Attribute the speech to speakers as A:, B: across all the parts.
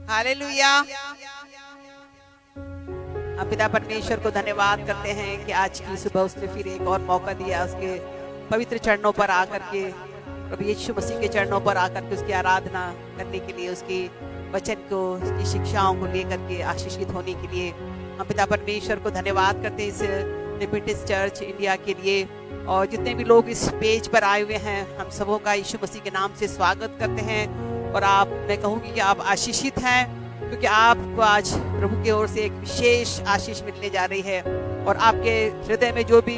A: Hallelujah. हम पिता परमेश्वर को धन्यवाद करते हैं कि आज की सुबह उसने फिर एक और मौका दिया उसके पवित्र चरणों पर आकर के, प्रभु यीशु मसीह के चरणों पर आकर के उसकी आराधना करने के लिए, उसकी वचन को, उसकी शिक्षाओं को लेकर के आशीषित होने के लिए हम पिता परमेश्वर को धन्यवाद करते हैं इस लिबर्टीज चर्च इंडिया के लिए। और जितने भी लोग इस पेज पर आए हुए हैं, हम सबों का यीशु मसीह के नाम से स्वागत करते हैं। और मैं कहूँगी कि आप आशीषित हैं, क्योंकि आपको आज प्रभु की ओर से एक विशेष आशीष मिलने जा रही है। और आपके हृदय में जो भी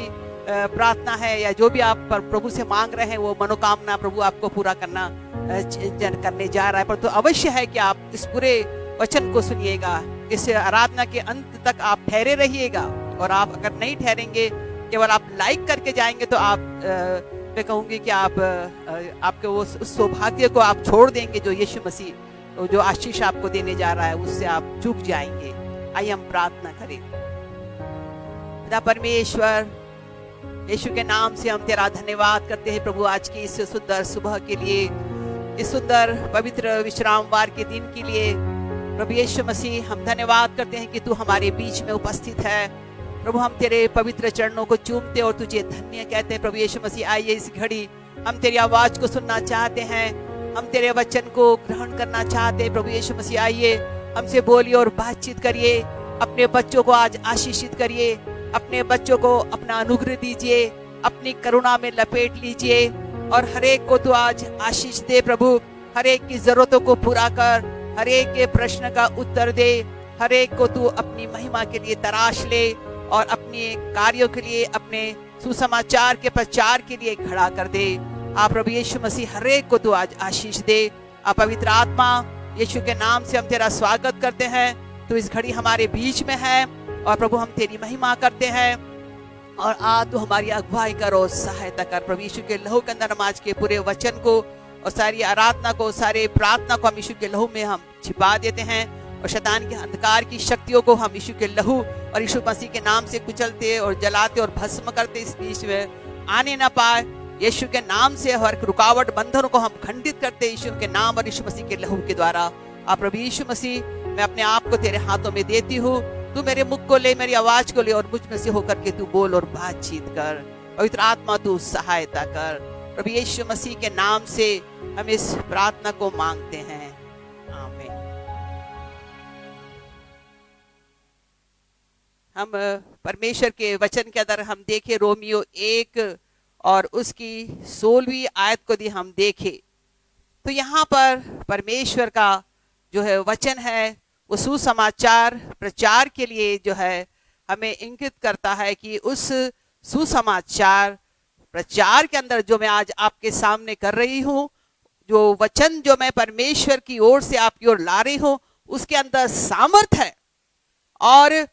A: प्रार्थना है या जो भी आप प्रभु से मांग रहे हैं, वो मनोकामना प्रभु आपको पूरा करने जा रहा है। पर तो अवश्य है कि आप इस पूरे वचन को सुनिएगा, इस आराधना के अंत तक आप ठहरे रहिएगा। और आप अगर नहीं ठहरेंगे, केवल आप लाइक करके जाएंगे, तो आप मैं कहूँगी कि आपके उस सौभाग्य को आप छोड़ देंगे जो यीशु मसीह तो जो आशीष आपको देने जा रहा है, उससे आप चूक जाएंगे। आइए हम प्रार्थना करें। पिता परमेश्वर, यीशु के नाम से हम तेरा धन्यवाद करते हैं प्रभु, आज की इस सुंदर सुबह के लिए, इस सुंदर पवित्र विश्रामवार के दिन के लिए। प्रभु यीशु मसीह, हम धन्यवाद करते हैं कि तू हमारे बीच में उपस्थित है। प्रभु, हम तेरे पवित्र चरणों को चूमते और तुझे धन्य कहते हैं। प्रभु यीशु मसीह, आइए इस घड़ी हम तेरी आवाज को सुनना चाहते हैं, हम तेरे वचन को ग्रहण करना चाहते हैं। प्रभु यीशु मसीह, आइए हमसे बोलिए और बातचीत करिए। अपने बच्चों को आज आशीषित करिए, अपने बच्चों को अपना अनुग्रह दीजिए, अपनी करुणा में लपेट लीजिए। और हर एक को तू आज आशीष दे प्रभु, हर एक की जरूरतों को पूरा कर, हर एक के प्रश्न का उत्तर दे, हर एक को तू अपनी महिमा के लिए तराश ले और अपने कार्यों के लिए, अपने सुसमाचार के प्रचार के लिए खड़ा कर दे। आप प्रभु यीशु मसीह हर एक को तू आज आशीष दे। आप पवित्र आत्मा, यीशु के नाम से हम तेरा स्वागत करते हैं। तू इस घड़ी हमारे बीच में है और प्रभु हम तेरी महिमा करते हैं। और तू हमारी अगुवाई करो, सहायता कर। प्रभु यीशु के लहू के अंदर हम आज के पूरे वचन को और सारी आराधना को, सारे प्रार्थना को हम यीशु के लहू में हम छिपा देते हैं। और शैतान के अंधकार की शक्तियों को हम यीशु के लहू और यीशु मसीह के नाम से कुचलते और जलाते और भस्म करते, इस बीच में आने ना पाए। यीशु के नाम से हर रुकावट, बंधनों को हम खंडित करते यीशु के नाम और यीशु मसीह के लहू के द्वारा। आप प्रभु यीशु मसीह, मैं अपने आप को तेरे हाथों में देती हूँ। तू मेरे मुख को ले, मेरी आवाज को ले और मुझ में से होकर के तू बोल और बातचीत कर। पवित्र आत्मा तू सहायता कर। प्रभु यीशु मसीह के नाम से हम इस प्रार्थना को मांगते हैं, आमीन। हम परमेश्वर के वचन के अंदर हम देखे रोमियो 1 और उसकी 16वीं आयत को हम देखे, तो यहाँ पर परमेश्वर का जो है वचन है, वो सुसमाचार प्रचार के लिए जो है हमें इंगित करता है कि उस सुसमाचार प्रचार के अंदर जो मैं आज आपके सामने कर रही हूँ, जो वचन जो मैं परमेश्वर की ओर से आपकी ओर ला रही हूँ, उसके अंदर सामर्थ है। और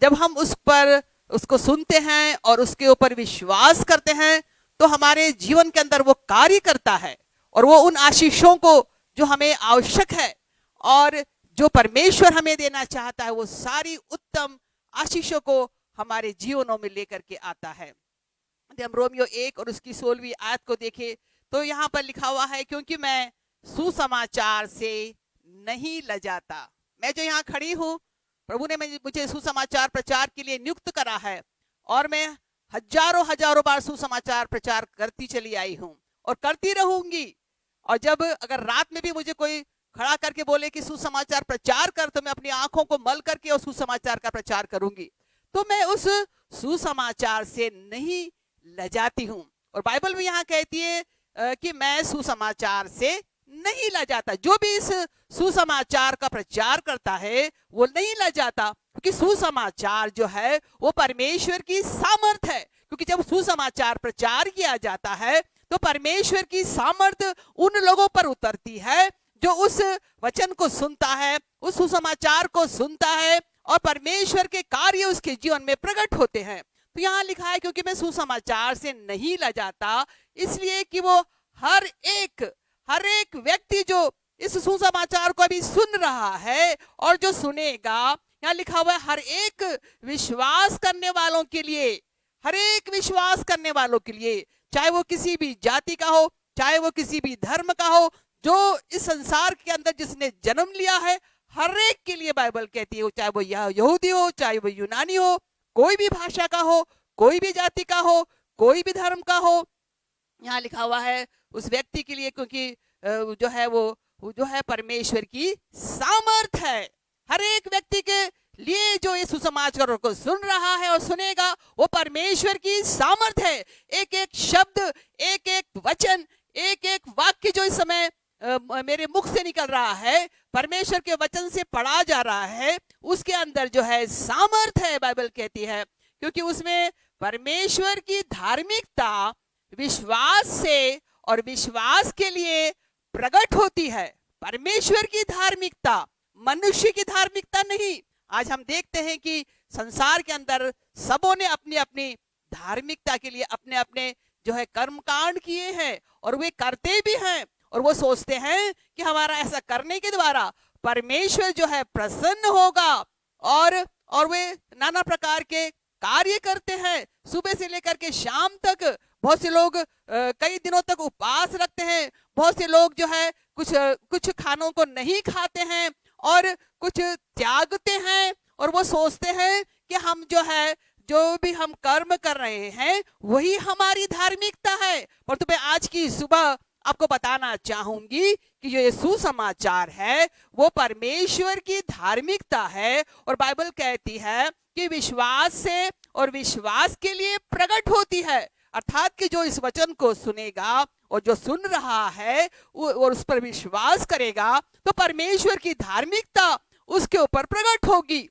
A: जब हम उसको सुनते हैं और उसके ऊपर विश्वास करते हैं, तो हमारे जीवन के अंदर वो कार्य करता है। और वो उन आशीषों को जो हमें आवश्यक है और जो परमेश्वर हमें देना चाहता है, वो सारी उत्तम आशीषों को हमारे जीवनों में लेकर के आता है। हम रोमियो 1 और उसकी 16वीं आयत को देखें, तो यहाँ पर लिखा हुआ है, क्योंकि मैं सुसमाचार से नहीं लजाता। मैं जो यहाँ खड़ी हूँ, प्रभु ने मुझे सुसमाचार प्रचार के लिए नियुक्त करा है और मैं हजारों बार सुसमाचार प्रचार करती चली आई हूँ और करती रहूंगी। और जब अगर रात में भी मुझे कोई खड़ा करके बोले कि सुसमाचार प्रचार कर, तो मैं अपनी आंखों को मल करके उस सुसमाचार का प्रचार करूंगी। तो मैं उस सुसमाचार से नहीं लजाती हूँ। और बाइबल में यहाँ कहती है कि मैं सुसमाचार से नहीं लजाता। जो भी इस सुसमाचार का प्रचार करता है, वो नहीं लजाता, क्योंकि सुसमाचार जो है वो परमेश्वर की सामर्थ है। क्योंकि जब सुसमाचार प्रचार किया जाता है, तो परमेश्वर की सामर्थ उन लोगों पर उतरती है जो उस वचन को सुनता है, उस सुसमाचार को सुनता है, और परमेश्वर के कार्य उसके जीवन में प्रकट होते हैं। तो यहाँ लिखा है, क्योंकि मैं सुसमाचार से नहीं लजाता, इसलिए कि वो हर एक व्यक्ति जो इस सुसमाचार को अभी सुन रहा है और जो सुनेगा, यहाँ लिखा हुआ है हर एक विश्वास करने वालों के लिए, हर एक विश्वास करने वालों के लिए, चाहे वो किसी भी जाति का हो, चाहे वो किसी भी धर्म का हो, जो इस संसार के अंदर जिसने जन्म लिया है, हर एक के लिए बाइबल कहती है, चाहे वो यहूदी हो, चाहे वो यूनानी हो, कोई भी भाषा का हो, कोई भी जाति का हो, कोई भी धर्म का हो, यहाँ लिखा हुआ है उस व्यक्ति के लिए, क्योंकि जो है वो जो है परमेश्वर की सामर्थ है। हर एक व्यक्ति के लिए जो ये सुसमाचार को सुन रहा है और सुनेगा, वो परमेश्वर की सामर्थ है। एक एक शब्द, एक एक वचन, एक एक वाक्य जो इस समय मेरे मुख से निकल रहा है, परमेश्वर के वचन से पढ़ा जा रहा है, उसके अंदर जो है सामर्थ है, बाइबल कहती है, क्योंकि उसमें परमेश्वर की धार्मिकता विश्वास से और विश्वास के लिए प्रकट होती है। परमेश्वर की धार्मिकता, मनुष्य की धार्मिकता नहीं। आज हम देखते हैं कि संसार के अंदर सबों ने अपनी अपनी धार्मिकता के लिए अपने अपने जो है कर्मकांड किए हैं, और वे करते भी हैं, और वो सोचते हैं कि हमारा ऐसा करने के द्वारा परमेश्वर जो है प्रसन्न होगा, और वे नाना प्रकार के कार्य करते हैं। सुबह से लेकर के शाम तक बहुत से लोग कई दिनों तक उपवास रखते हैं, बहुत से लोग जो है कुछ खानों को नहीं खाते हैं और कुछ त्यागते हैं, और वो सोचते हैं कि हम जो है जो भी हम कर्म कर रहे हैं वही हमारी धार्मिकता है। परंतु मैं आज की सुबह आपको बताना चाहूंगी कि जो ये सुसमाचार है वो परमेश्वर की धार्मिकता है, और बाइबल कहती है कि विश्वास से और विश्वास के लिए प्रकट होती है। अर्थात कि जो इस वचन को सुनेगा और जो सुन रहा है और उस पर विश्वास करेगा, तो परमेश्वर की धार्मिकता उसके ऊपर प्रकट होगी,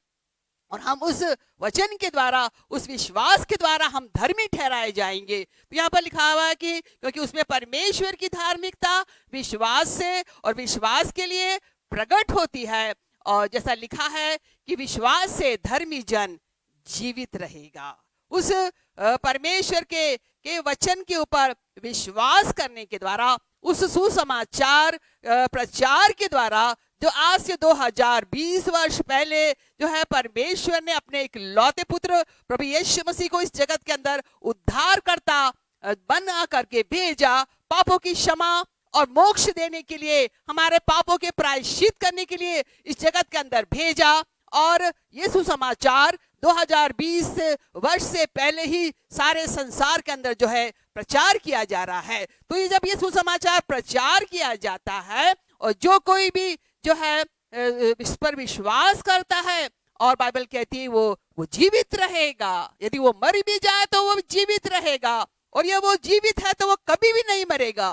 A: और हम उस वचन के द्वारा, उस विश्वास के द्वारा हम धर्मी ठहराए जाएंगे। तो यहाँ पर लिखा हुआ है कि क्योंकि उसमें परमेश्वर की धार्मिकता विश्वास से और विश्वास के लिए प्रकट होती है, और जैसा लिखा है कि विश्वास से धर्मी जन जीवित रहेगा। उस परमेश्वर के वचन के ऊपर विश्वास करने के द्वारा, उस सुसमाचार प्रचार के द्वारा, जो आज से 2020 वर्ष पहले जो है परमेश्वर ने अपने एक लौते पुत्र प्रभु यीशु मसीह को इस जगत के अंदर उद्धारकर्ता बना करके भेजा, पापों की क्षमा और मोक्ष देने के लिए, हमारे पापों के प्रायश्चित करने के लिए इस जगत के अंदर भेजा। और ये सुसमाचार 2020 वर्ष से पहले ही सारे संसार के अंदर जो है प्रचार किया जा रहा है। तो ये जब ये सुसमाचार प्रचार किया जाता है, और जो कोई भी जो है इस पर विश्वास करता है, और बाइबल कहती है वो जीवित रहेगा। यदि वो मर भी जाए तो वो जीवित रहेगा, और ये वो जीवित है तो वो कभी भी नहीं मरेगा।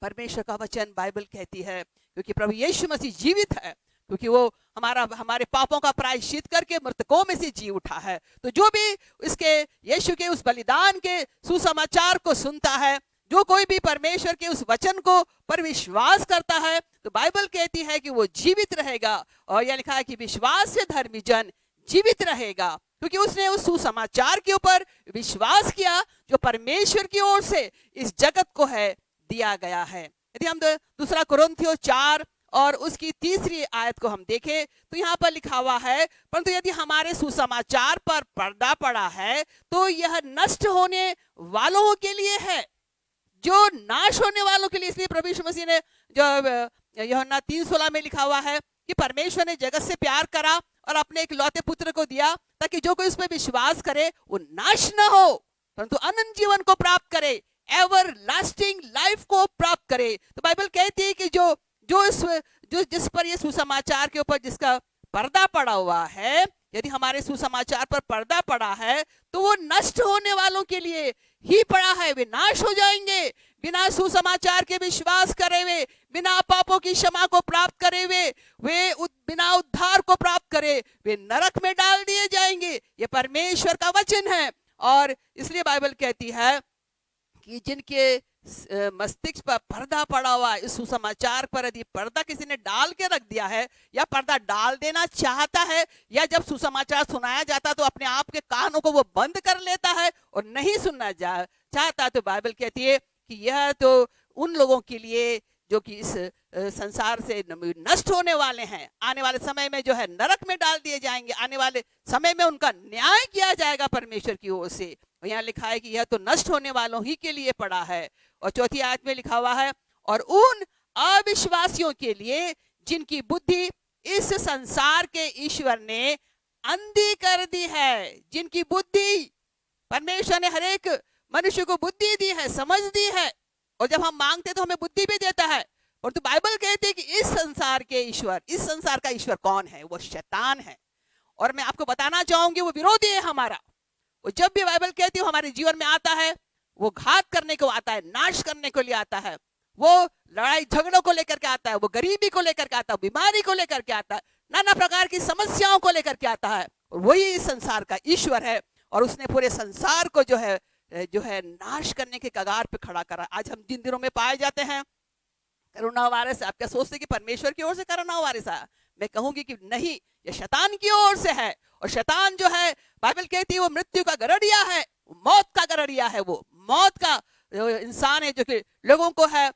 A: परमेश्वर का वचन बाइबल कहती है, क्योंकि प्रभु यीशु मसीह जीवित है, क्योंकि वो हमारे पापों का प्रायश्चित करके मृतकों में से जी उठा है। तो जो भी इसके यीशु के उस बलिदान के सुसमाचार को सुनता है, जो कोई भी परमेश्वर के उस वचन को पर विश्वास करता है, तो बाइबल कहती है कि वो जीवित रहेगा। और यह लिखा है कि विश्वास से धर्मी जन जीवित रहेगा, क्योंकि उसने उस सुसमाचार के ऊपर विश्वास किया जो परमेश्वर की ओर से इस जगत को है दिया गया है। यदि हम दूसरा कुरिन्थियों 4 और उसकी 3री आयत को हम देखें, तो यहाँ पर लिखा हुआ है, परंतु यदि हमारे सुसमाचार पर पर्दा पड़ा है तो यह नष्ट होने वालों के लिए है, जो नाश होने वालों के लिए। इसलिए प्रभु यीशु मसीह ने जो यूहन्ना 3:16 में लिखा हुआ है कि परमेश्वर ने जगत से प्यार करा और अपने एक लौते पुत्र को दिया, ताकि जो कोई उस पर विश्वास करे वो नाश न हो परंतु अनंत जीवन को प्राप्त करे, एवर लास्टिंग लाइफ को प्राप्त करे। तो बाइबल कहती है कि जो जिस पर ये सुसमाचार के ऊपर जिसका पर्दा पड़ा हुआ है, यदि हमारे सुसमाचार पर पर्दा पड़ा है तो वो नष्ट होने वालों के लिए ही पड़ा है। वे नाश हो जाएंगे, बिना सुसमाचार के विश्वास करे हुए, बिना पापों की क्षमा को प्राप्त करे हुए, वे बिना उद्धार को प्राप्त करे वे नरक में डाल दिए जाएंगे। ये परमेश्वर का वचन है। और इसलिए बाइबल कहती है कि जिनके मस्तिष्क पर पर्दा पड़ा हुआ है, इस सुसमाचार पर यदि पर्दा किसी ने डाल के रख दिया है या पर्दा डाल देना चाहता है, या जब सुसमाचार सुनाया जाता तो अपने आप के कानों को वो बंद कर लेता है और नहीं सुनना चाहता, तो बाइबल कहती है कि यह तो उन लोगों के लिए जो कि इस संसार से नष्ट होने वाले हैं, आने वाले समय में जो है नरक में डाल दिए जाएंगे, आने वाले समय में उनका न्याय किया जाएगा परमेश्वर की ओर से। यहाँ लिखा है कि यह तो नष्ट होने वालों ही के लिए पड़ा है। और 4थी आयत में लिखा हुआ है, और उन अविश्वासियों के लिए जिनकी बुद्धि इस संसार के ईश्वर ने अंधी कर दी है, जिनकी बुद्धि, परमेश्वर ने हर एक मनुष्य को बुद्धि दी है, समझ दी है, और जब हम मांगते तो हमें बुद्धि भी देता है। परंतु बाइबल कहती है कि इस संसार के ईश्वर, इस संसार का ईश्वर कौन है? वो शैतान है। और मैं आपको बताना चाहूंगी वो विरोधी है हमारा। वो जब भी बाइबल कहती है हमारे जीवन में आता है, वो घात करने को आता है, नाश करने को लिए आता है, वो लड़ाई झगड़ों को लेकर के आता है, वो गरीबी को लेकर के आता है, बीमारी को लेकर के आता है, नाना प्रकार की समस्याओं को लेकर के आता है। और वही इस संसार का ईश्वर है, और उसने पूरे संसार को जो है नाश करने के कगार पे खड़ा करा। आज हम जिन दिनों में पाए जाते हैं कोरोना वायरस, आप क्या सोचते कि परमेश्वर की ओर से कोरोना वायरस आया? मैं कहूंगी कि नहीं, ये शैतान की ओर से है। और शैतान जो है, बाइबल कहती है वो मृत्यु का गरड़िया है, मौत का गरड़िया है, वो मौत का इंसान है जो कि लोगों को है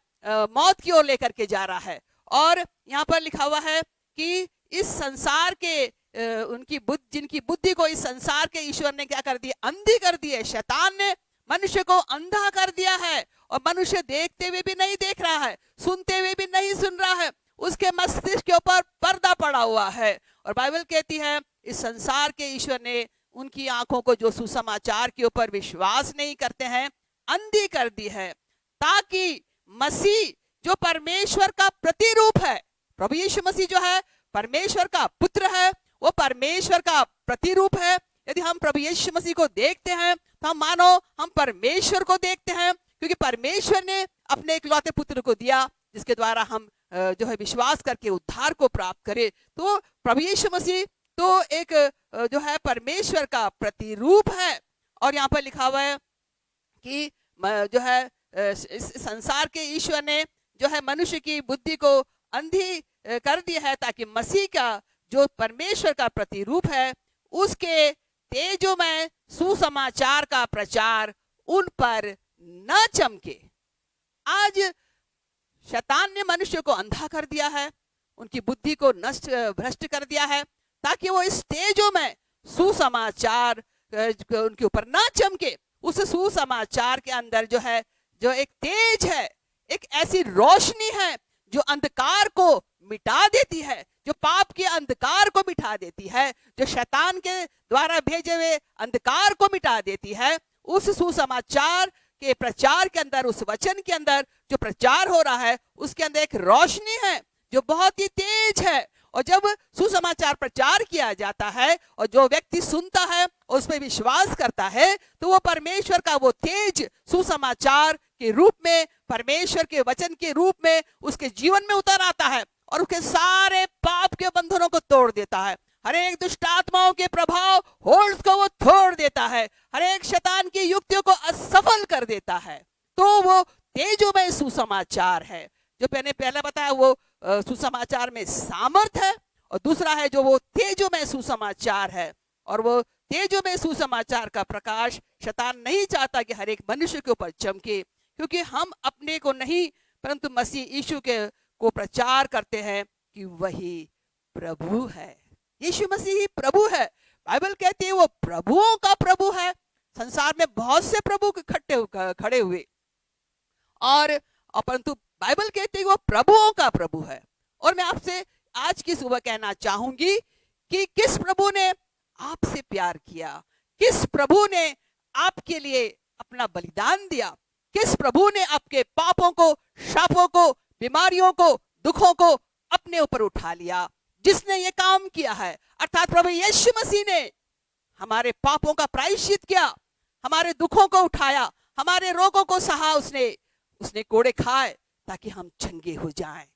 A: मौत की ओर लेकर के जा रहा है। और यहाँ पर लिखा हुआ है कि इस संसार के जिनकी बुद्धि को इस संसार के ईश्वर ने क्या कर दिया? अंधी कर दी है। शैतान ने मनुष्य को अंधा कर दिया है, और मनुष्य देखते हुए भी नहीं देख रहा है, सुनते हुए भी नहीं सुन रहा है, उसके मस्तिष्क के ऊपर पर्दा पड़ा हुआ है। और बाइबल कहती है इस संसार के ईश्वर ने उनकी आंखों को, जो सुसमाचार के ऊपर विश्वास नहीं करते हैं, अंधी कर दी है, ताकि मसीह जो परमेश्वर का प्रतिरूप है, प्रभु यीशु मसीह जो है परमेश्वर का पुत्र है, वो परमेश्वर का प्रतिरूप है। यदि हम प्रभु यीशु मसीह को देखते हैं तो हम मानो हम परमेश्वर को देखते हैं, क्योंकि परमेश्वर ने अपने इकलौते पुत्र को दिया जिसके द्वारा हम जो है विश्वास करके उद्धार को प्राप्त करें। तो प्रभु यीशु मसीह तो एक जो है परमेश्वर का प्रतिरूप है। और यहाँ पर लिखा हुआ है कि जो है इस संसार के ईश्वर ने जो है मनुष्य की बुद्धि को अंधी कर दी है, ताकि मसीह का जो परमेश्वर का प्रतिरूप है उसके तेजोमय सुसमाचार का प्रचार उन पर न चमके। आज शैतान ने मनुष्य को अंधा कर दिया है, उनकी बुद्धि को भ्रष्ट कर दिया है, ताकि वो इस तेजोमय सुसमाचार उनके ऊपर ना चमके। उस सुसमाचार के अंदर जो है, जो एक तेज है, एक ऐसी रोशनी है जो अंधकार को मिटा देती है, जो पाप के अंधकार को मिटा देती है, जो शैतान के द्वारा भेजे हुए अंधकार को मिटा देती है। उस सुसमाचार के प्रचार के अंदर, उस वचन के अंदर जो प्रचार हो रहा है, उसके अंदर एक रोशनी है जो बहुत ही तेज है। और जब सुसमाचार प्रचार किया जाता है और जो व्यक्ति सुनता है और उस पर विश्वास करता है, तो वो परमेश्वर का वो तेज सुसमाचार के रूप में, परमेश्वर के वचन के रूप में उसके जीवन में उतर आता है, और उसके सारे पाप के बंधनों को तोड़ देता है। हर एक दुष्ट आत्माओं के प्रभाव होल्ड को वो तोड़ देता है, हर एक शैतान की युक्तियों को असफल कर देता है। तो वो तेजोमय सुसमाचार है जो मैंने पहले बताया, वो सुसमाचार में सामर्थ है, और दूसरा है जो वो तेजोमय सुसमाचार है। और वो तेजोमय सुसमाचार का प्रकाश शैतान नहीं चाहता कि हर एक मनुष्य के ऊपर चमके, क्योंकि हम अपने को नहीं परंतु मसीह यीशु के को प्रचार करते हैं कि वही प्रभु है। यीशु मसीह ही प्रभु है। बाइबल कहती है वो प्रभुओं का प्रभु है। संसार में बहुत से प्रभु खड़े हुए, और परंतु बाइबल कहती है वो प्रभुओं का प्रभु है। और मैं आपसे आज की सुबह कहना चाहूंगी कि किस प्रभु ने आपसे प्यार किया, किस प्रभु ने आपके लिए अपना बलिदान दिया, किस प्रभु ने आपके पापों को, शापों को, बीमारियों को, दुखों को अपने ऊपर उठा लिया। जिसने ये काम किया है अर्थात प्रभु यीशु मसीह ने हमारे पापों का प्रायश्चित किया, हमारे दुखों को उठाया, हमारे रोगों को सहा, उसने कोड़े खाए ताकि हम चंगे हो जाएं।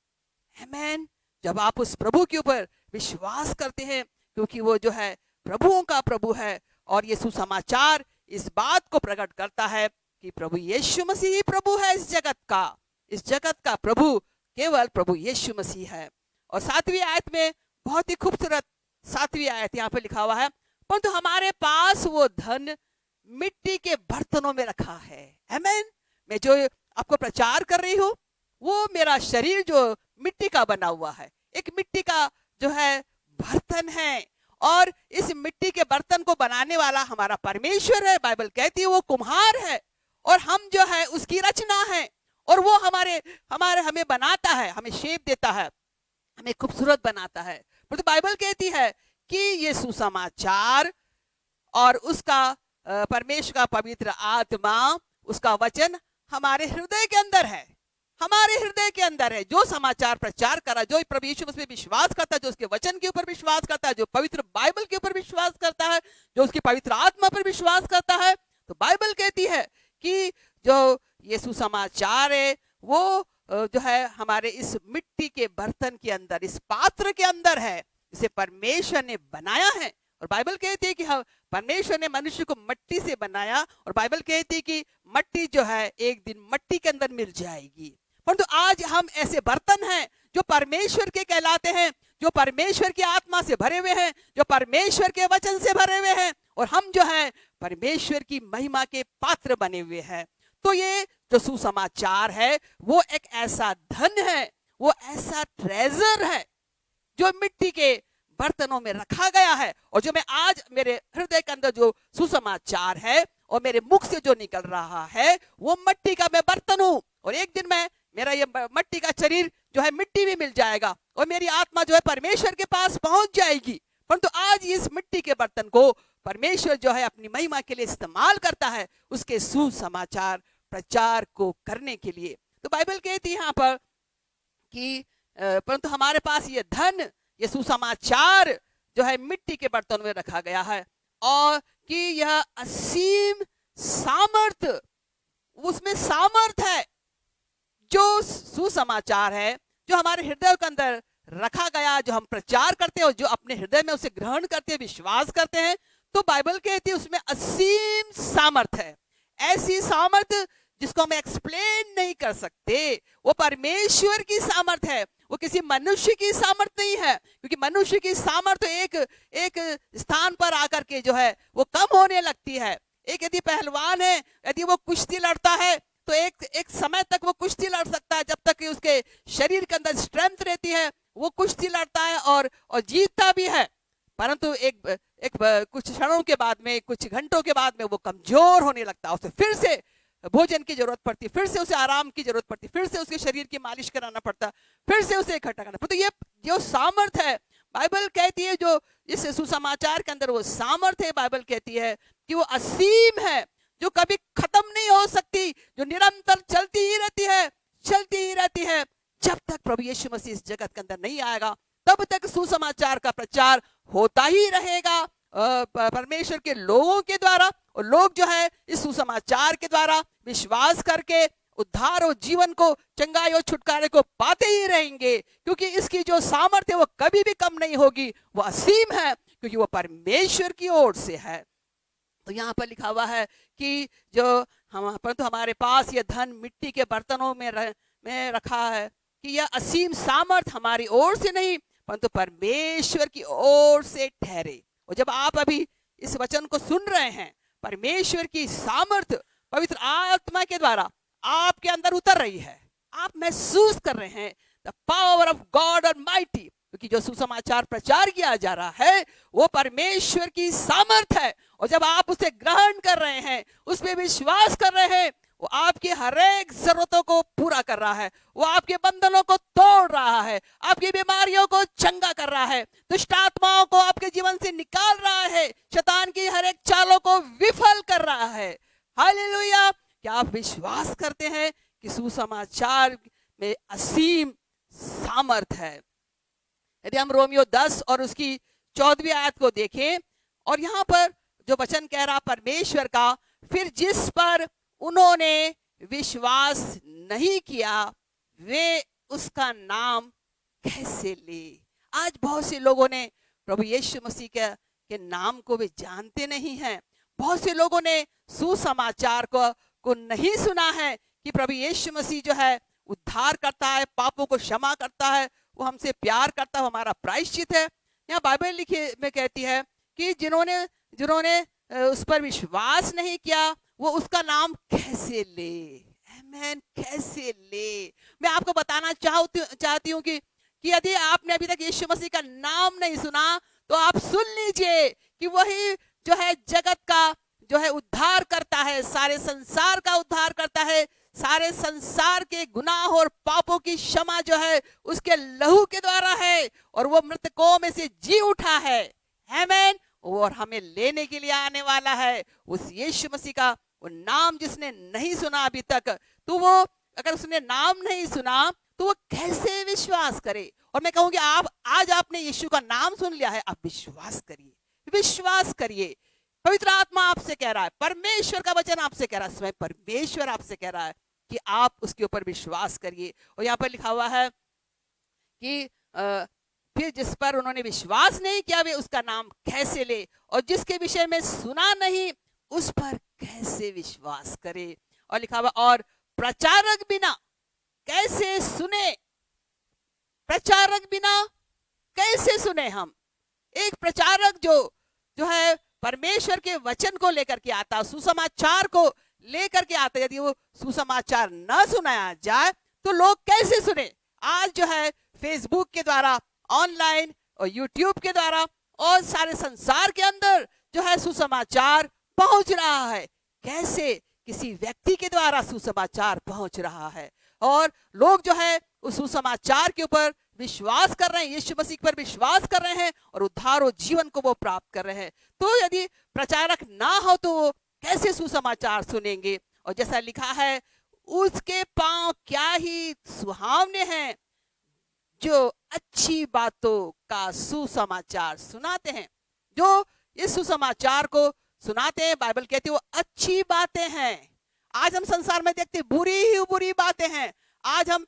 A: आमीन। जब आप उस प्रभु के ऊपर विश्वास करते हैं, क्योंकि वो जो है प्रभुओं का प्रभु है, और ये सुसमाचार इस बात को प्रकट करता है कि प्रभु यीशु मसीह ही प्रभु है इस जगत का प्रभु केवल प्रभु यीशु मसीह है। और 7वीं आयत में बहुत ही खूबसूरत 7वीं आयत यहाँ पे लिखा हुआ है, परंतु हमारे पास वो धन मिट्टी के बर्तनों में रखा है। आमीन। मैं जो आपको प्रचार कर रही हूँ वो मेरा शरीर जो मिट्टी का बना हुआ है, एक मिट्टी का जो है बर्तन है, और इस मिट्टी के बर्तन को बनाने वाला हमारा परमेश्वर है। बाइबल कहती है वो कुम्हार है, और हम जो है उसकी रचना है, और वो हमें बनाता है, हमें शेप देता है, हमें खूबसूरत बनाता है। परंतु बाइबल कहती है कि ये सुसमाचार और उसका परमेश्वर का पवित्र आत्मा, उसका वचन हमारे हृदय के अंदर है, हमारे हृदय के अंदर है। जो समाचार प्रचार करा, जो प्रभु यीशु मसीह में विश्वास करता है, जो उसके वचन के ऊपर विश्वास करता है, जो पवित्र बाइबल के ऊपर विश्वास करता है, जो उसकी पवित्र आत्मा पर विश्वास करता है, तो बाइबल कहती है कि जो ये सुसमाचार है वो जो है हमारे इस मिट्टी के बर्तन के अंदर, इस पात्र के अंदर है, इसे परमेश्वर ने बनाया है। और बाइबल कहती है कि परमेश्वर ने मनुष्य को मिट्टी से बनाया, और बाइबल कहती है कि मिट्टी जो है एक दिन मिट्टी के अंदर मिल जाएगी। परंतु आज हम ऐसे बर्तन हैं जो परमेश्वर के कहलाते हैं, जो परमेश्वर की आत्मा से भरे हुए हैं, जो परमेश्वर के वचन से भरे हुए हैं, और हम जो है परमेश्वर की महिमा के पात्र बने हुए हैं। तो ये जो सुसमाचार है वो एक ऐसा धन है, वो ऐसा ट्रेजर है जो मिट्टी के बर्तनों में रखा गया है, और जो मैं आज मेरे हृदय के अंदर जो सुसमाचार है और मेरे मुख से जो निकल रहा है वो मिट्टी का मैं बर्तन हूं, और एक दिन मैं मेरा ये मिट्टी का शरीर जो है मिट्टी भी मिल जाएगा और मेरी आत्मा जो है परमेश्वर के पास पहुंच जाएगी। परंतु आज इस मिट्टी के बर्तन को परमेश्वर जो है अपनी महिमा के लिए इस्तेमाल करता है, उसके सुसमाचार प्रचार को करने के लिए। तो बाइबल कहती है यहाँ पर कि परंतु हमारे पास ये धन, ये सुसमाचार जो है मिट्टी के बर्तन में रखा गया है, और कि यह असीम सामर्थ, उसमें सामर्थ है। जो सुसमाचार है जो हमारे हृदय के अंदर रखा गया, जो हम प्रचार करते हैं और जो अपने हृदय में उसे ग्रहण करते हैं, विश्वास करते हैं, तो बाइबल कहती है उसमें असीम सामर्थ है। ऐसी सामर्थ जिसको हम एक्सप्लेन नहीं कर सकते, वो परमेश्वर की सामर्थ है, वो किसी मनुष्य की सामर्थ नहीं है। क्योंकि मनुष्य की सामर्थ एक स्थान पर आकर के जो है वो कम होने लगती है। एक यदि पहलवान है, यदि वो कुश्ती लड़ता है तो एक समय तक वो कुश्ती लड़ सकता है, जब तक कि उसके शरीर के अंदर स्ट्रेंथ रहती है वो कुश्ती लड़ता है और जीतता भी है। परंतु एक कुछ क्षणों के बाद में, कुछ घंटों के बाद में वो कमजोर होने लगता है, उसे फिर से भोजन की जरूरत पड़ती, फिर से उसे आराम की जरूरत पड़ती, फिर से उसके शरीर की मालिश कराना पड़ता, फिर से उसे इकट्ठा करना पड़ता। तो ये जो सामर्थ है, बाइबल कहती है जो इस सुसमाचार के अंदर वो सामर्थ है, बाइबल कहती है कि वो असीम है, जो कभी खत्म नहीं हो सकती, जो निरंतर चलती ही रहती है। जब तक प्रभु यीशु मसीह इस जगत के अंदर नहीं आएगा तब तक सुसमाचार का प्रचार होता ही रहेगा परमेश्वर के लोगों के द्वारा, और लोग जो है इस सुसमाचार के द्वारा विश्वास करके उद्धार और जीवन को, चंगाई और छुटकारे को पाते ही रहेंगे। क्योंकि इसकी जो सामर्थ्य है वो कभी भी कम नहीं होगी, वो असीम है, क्योंकि वो परमेश्वर की ओर से है। तो यहाँ पर लिखा हुआ है कि जो हम, परंतु हमारे पास ये धन मिट्टी के बर्तनों में रखा है, कि यह असीम सामर्थ हमारी ओर से नहीं परंतु परमेश्वर की ओर से ठहरे। और जब आप अभी इस वचन को सुन रहे हैं, परमेश्वर की सामर्थ पवित्र आत्मा के द्वारा आपके अंदर उतर रही है, आप महसूस कर रहे हैं the power of God almighty, क्योंकि जो सुसमाचार प्रचार किया जा रहा है वो परमेश्वर की सामर्थ है। और जब आप उसे ग्रहण कर रहे हैं, उस पर विश्वास कर रहे हैं, वो आपकी हर एक जरूरतों को पूरा कर रहा है, वो आपके बंधनों को तोड़ रहा है, आपकी बीमारियों को चंगा कर रहा है, दुष्ट आत्माओं को आपके जीवन से निकाल रहा है, शैतान की हर एक चालों को विफल कर रहा है। हालेलुया! क्या आप विश्वास करते हैं कि सुसमाचार में असीम सामर्थ है? यदि हम रोमियो 10 और उसकी 14वीं आयत को देखें, और यहाँ पर जो वचन कह रहा परमेश्वर का, फिर जिस पर उन्होंने विश्वास नहीं किया वे उसका नाम कैसे ले। आज बहुत से लोगों ने प्रभु यीशु मसीह के नाम को वे जानते नहीं हैं। बहुत से लोगों ने सुसमाचार को नहीं सुना है कि प्रभु यीशु मसीह जो है उद्धार करता है, पापों को क्षमा करता है, वो हमसे प्यार करता है, वो हमारा प्रायश्चित है। यहाँ बाइबल लिखी में कहती है कि जिन्होंने उस पर विश्वास नहीं किया वो उसका नाम कैसे ले। आमेन, कैसे ले। मैं आपको बताना चाहती हूँ कि यदि आपने अभी तक यीशु मसीह का नाम नहीं सुना तो आप सुन लीजिए कि वही जो है जगत का जो है उद्धार करता है, सारे संसार का उद्धार करता है, सारे संसार के गुनाह और पापों की क्षमा जो है उसके लहू के द्वारा है, और वो मृतकों में से जी उठा है। आमीन। और हमें लेने के लिए आने वाला है। उस यीशु मसीह का वो नाम जिसने नहीं सुना अभी तक, तो वो अगर उसने नाम नहीं सुना तो वो कैसे विश्वास करे। और मैं कहूंगी आप आज आपने यीशु का नाम सुन लिया है, आप विश्वास करिए, विश्वास करिए। पवित्र आत्मा आपसे कह रहा है, परमेश्वर का वचन आपसे कह रहा है, स्वयं परमेश्वर आपसे कह रहा है कि आप उसके ऊपर विश्वास करिए। और यहाँ पर लिखा हुआ है कि फिर जिस पर उन्होंने विश्वास नहीं किया वे उसका नाम कैसे ले, और जिसके विषय में सुना नहीं उस पर कैसे विश्वास करे। और लिखा हुआ और प्रचारक बिना कैसे सुने, प्रचारक बिना कैसे सुने हम। एक प्रचारक जो है परमेश्वर के वचन को लेकर के आता, सुसमाचार को लेकर के आता, यदि वो सुसमाचार न सुनाया जाए तो लोग कैसे सुने। आज जो है फेसबुक के द्वारा, ऑनलाइन और यूट्यूब के द्वारा और सारे संसार के अंदर जो है सुसमाचार पहुंच रहा है। कैसे? किसी व्यक्ति के द्वारा सुसमाचार पहुंच रहा है, और लोग जो है उस सुसमाचार के ऊपर विश्वास कर रहे हैं, यीशु मसीह पर विश्वास कर रहे हैं और उद्धार और जीवन को वो प्राप्त कर रहे हैं। तो यदि प्रचारक ना हो तो वो कैसे सुसमाचार सुनेंगे। और जैसा लिखा है, उसके पांव क्या ही सुहावने हैं जो अच्छी बातों का सुसमाचार सुनाते हैं। जो इस सुसमाचार को सुनाते हैं, बाइबल कहती है वो अच्छी बातें हैं। आज हम संसार में देखते हैं बुरी ही बुरी बातें हैं। आज हम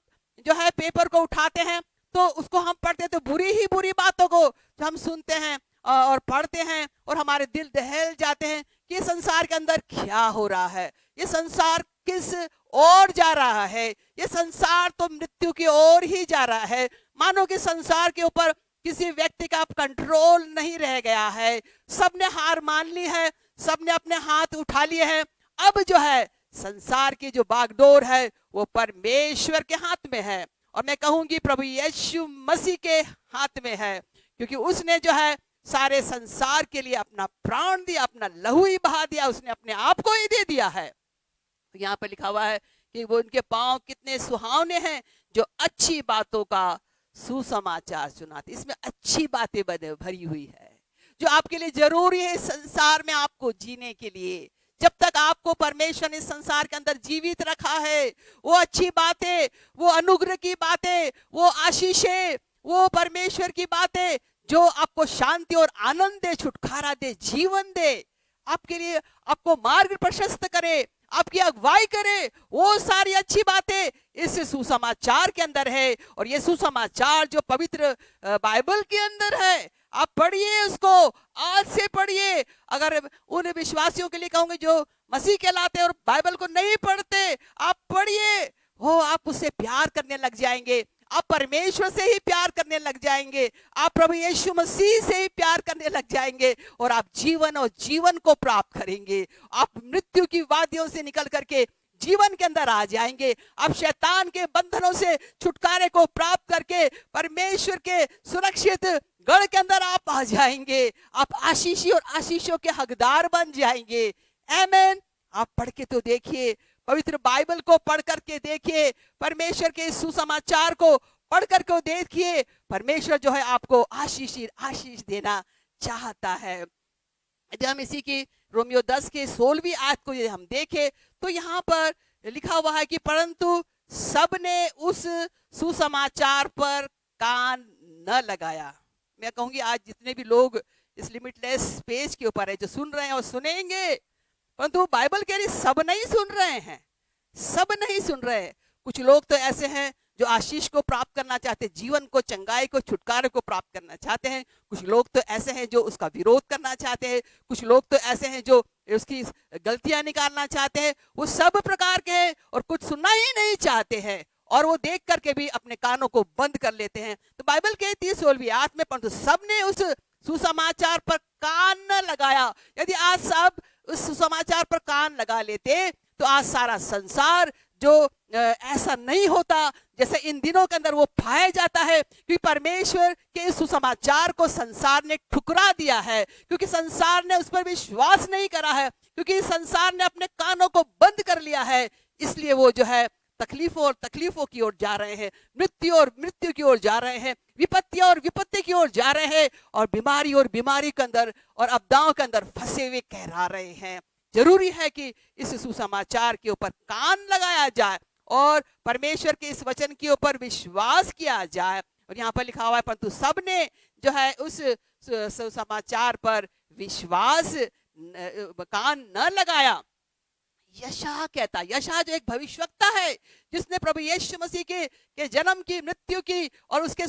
A: जो है पेपर को उठाते हैं तो उसको हम पढ़ते हैं, तो बुरी ही बुरी बातों को जो हम सुनते हैं और पढ़ते हैं, और हमारे दिल दहल जाते हैं कि संसार के अंदर क्या हो रहा है, ये संसार किस ओर जा रहा है। ये संसार तो मृत्यु की ओर ही जा रहा है। मानो कि संसार के ऊपर किसी व्यक्ति का कंट्रोल नहीं रह गया है। सबने हार मान ली है, सबने अपने हाथ उठा लिए हैं। अब जो है संसार की जो बागडोर है वो परमेश्वर के हाथ में है, और मैं कहूंगी प्रभु यीशु मसीह के हाथ में है, क्योंकि उसने जो है सारे संसार के लिए अपना प्राण दिया, अपना लहू ही बहा दिया, उसने अपने आप को ही दे दिया है। तो यहाँ पर लिखा हुआ है कि वो उनके पांव कितने सुहावने हैं जो अच्छी बातों का सुसमाचार सुनाते। इसमें अच्छी बातें भरी हुई है जो आपके लिए जरूरी है संसार में आपको जीने के लिए। जब तक आपको परमेश्वर ने संसार के अंदर जीवित रखा है, वो अच्छी बातें, वो अनुग्रह की बातें, वो आशीषें, वो परमेश्वर की बातें जो आपको शांति और आनंद दे, छुटकारा दे, जीवन दे, आपके लिए आपको मार्ग प्रशस्त करे, आपकी अगुवाई करे, वो सारी अच्छी बातें इस सुसमाचार के अंदर है। और ये सुसमाचार जो पवित्र बाइबल के अंदर है, आप पढ़िए उसको, आज से पढ़िए। अगर उन विश्वासियों के लिए कहूंगे जो मसीह कहलाते और बाइबल को नहीं पढ़ते, आप पढ़िए, हो आप उससे प्यार करने लग जाएंगे, आप परमेश्वर से ही प्यार करने लग जाएंगे, आप प्रभु यीशु मसीह से ही प्यार करने लग जाएंगे, और आप जीवन और जीवन को प्राप्त करेंगे। आप मृत्यु की वादियों से निकल करके जीवन के अंदर आ जाएंगे। आप शैतान के बंधनों से छुटकारे को प्राप्त करके परमेश्वर के सुरक्षित गढ़ के अंदर आप आ जाएंगे। आप आशीषी और आशीषों के हकदार बन जाएंगे। आमीन। आप पढ़ के तो देखिए, पवित्र बाइबल को पढ़ करके देखिए, परमेश्वर के सुसमाचार को पढ़ करके देखिए। परमेश्वर जो है आपको आशीष देना चाहता है। यदि हम इसी की रोमियो 10 के 16वीं आयत को यदि हम देखें तो यहाँ पर लिखा हुआ है कि परंतु सबने उस सुसमाचार पर कान न लगाया। मैं कहूंगी आज जितने भी लोग इस लिमिटलेस स्पेस के ऊपर है, जो सुन रहे हैं और सुनेंगे, परंतु बाइबल कह रही सब नहीं सुन रहे हैं, सब नहीं सुन रहे हैं। कुछ लोग तो ऐसे हैं जो आशीष को प्राप्त करना चाहते हैं, जीवन को, चंगाई को, छुटकारे को प्राप्त करना चाहते हैं। कुछ लोग तो ऐसे हैं जो उसका विरोध करना चाहते हैं। कुछ लोग तो ऐसे हैं जो उसकी गलतियां निकालना चाहते हैं। वो सब प्रकार के हैं, और कुछ सुनना ही नहीं चाहते हैं, और वो देख करके भी अपने कानों को बंद कर लेते हैं। तो बाइबल कहती है 16वीं आयत में, परंतु सबने उस सुसमाचार पर कान न लगाया। यदि आज सब उस सुसमाचार पर कान लगा लेते तो आज सारा संसार जो ऐसा नहीं होता जैसे इन दिनों के अंदर वो पाया जाता है, क्योंकि परमेश्वर के सुसमाचार को संसार ने ठुकरा दिया है, क्योंकि संसार ने उस पर विश्वास नहीं करा है, क्योंकि संसार ने अपने कानों को बंद कर लिया है। इसलिए वो जो है तकलीफों और तकलीफों की ओर जा रहे हैं, मृत्यु और मृत्यु की ओर जा रहे हैं, विपत्ति और विपत्ति की ओर जा रहे हैं, और बीमारी के अंदर और आपदाओं के अंदर फंसे हुए कहरा रहे हैं। जरूरी है कि इस सुसमाचार के ऊपर कान लगाया जाए और परमेश्वर के इस वचन के ऊपर विश्वास किया जाए। और यहाँ पर लिखा हुआ है, परंतु सबने जो है उस सुसमाचार पर विश्वास कान न लगाया। यशायाह कहता, यशायाह जो एक भविष्यवक्ता है, जिसने प्रभु यीशु मसीह के जन्म की, मृत्यु की और उसके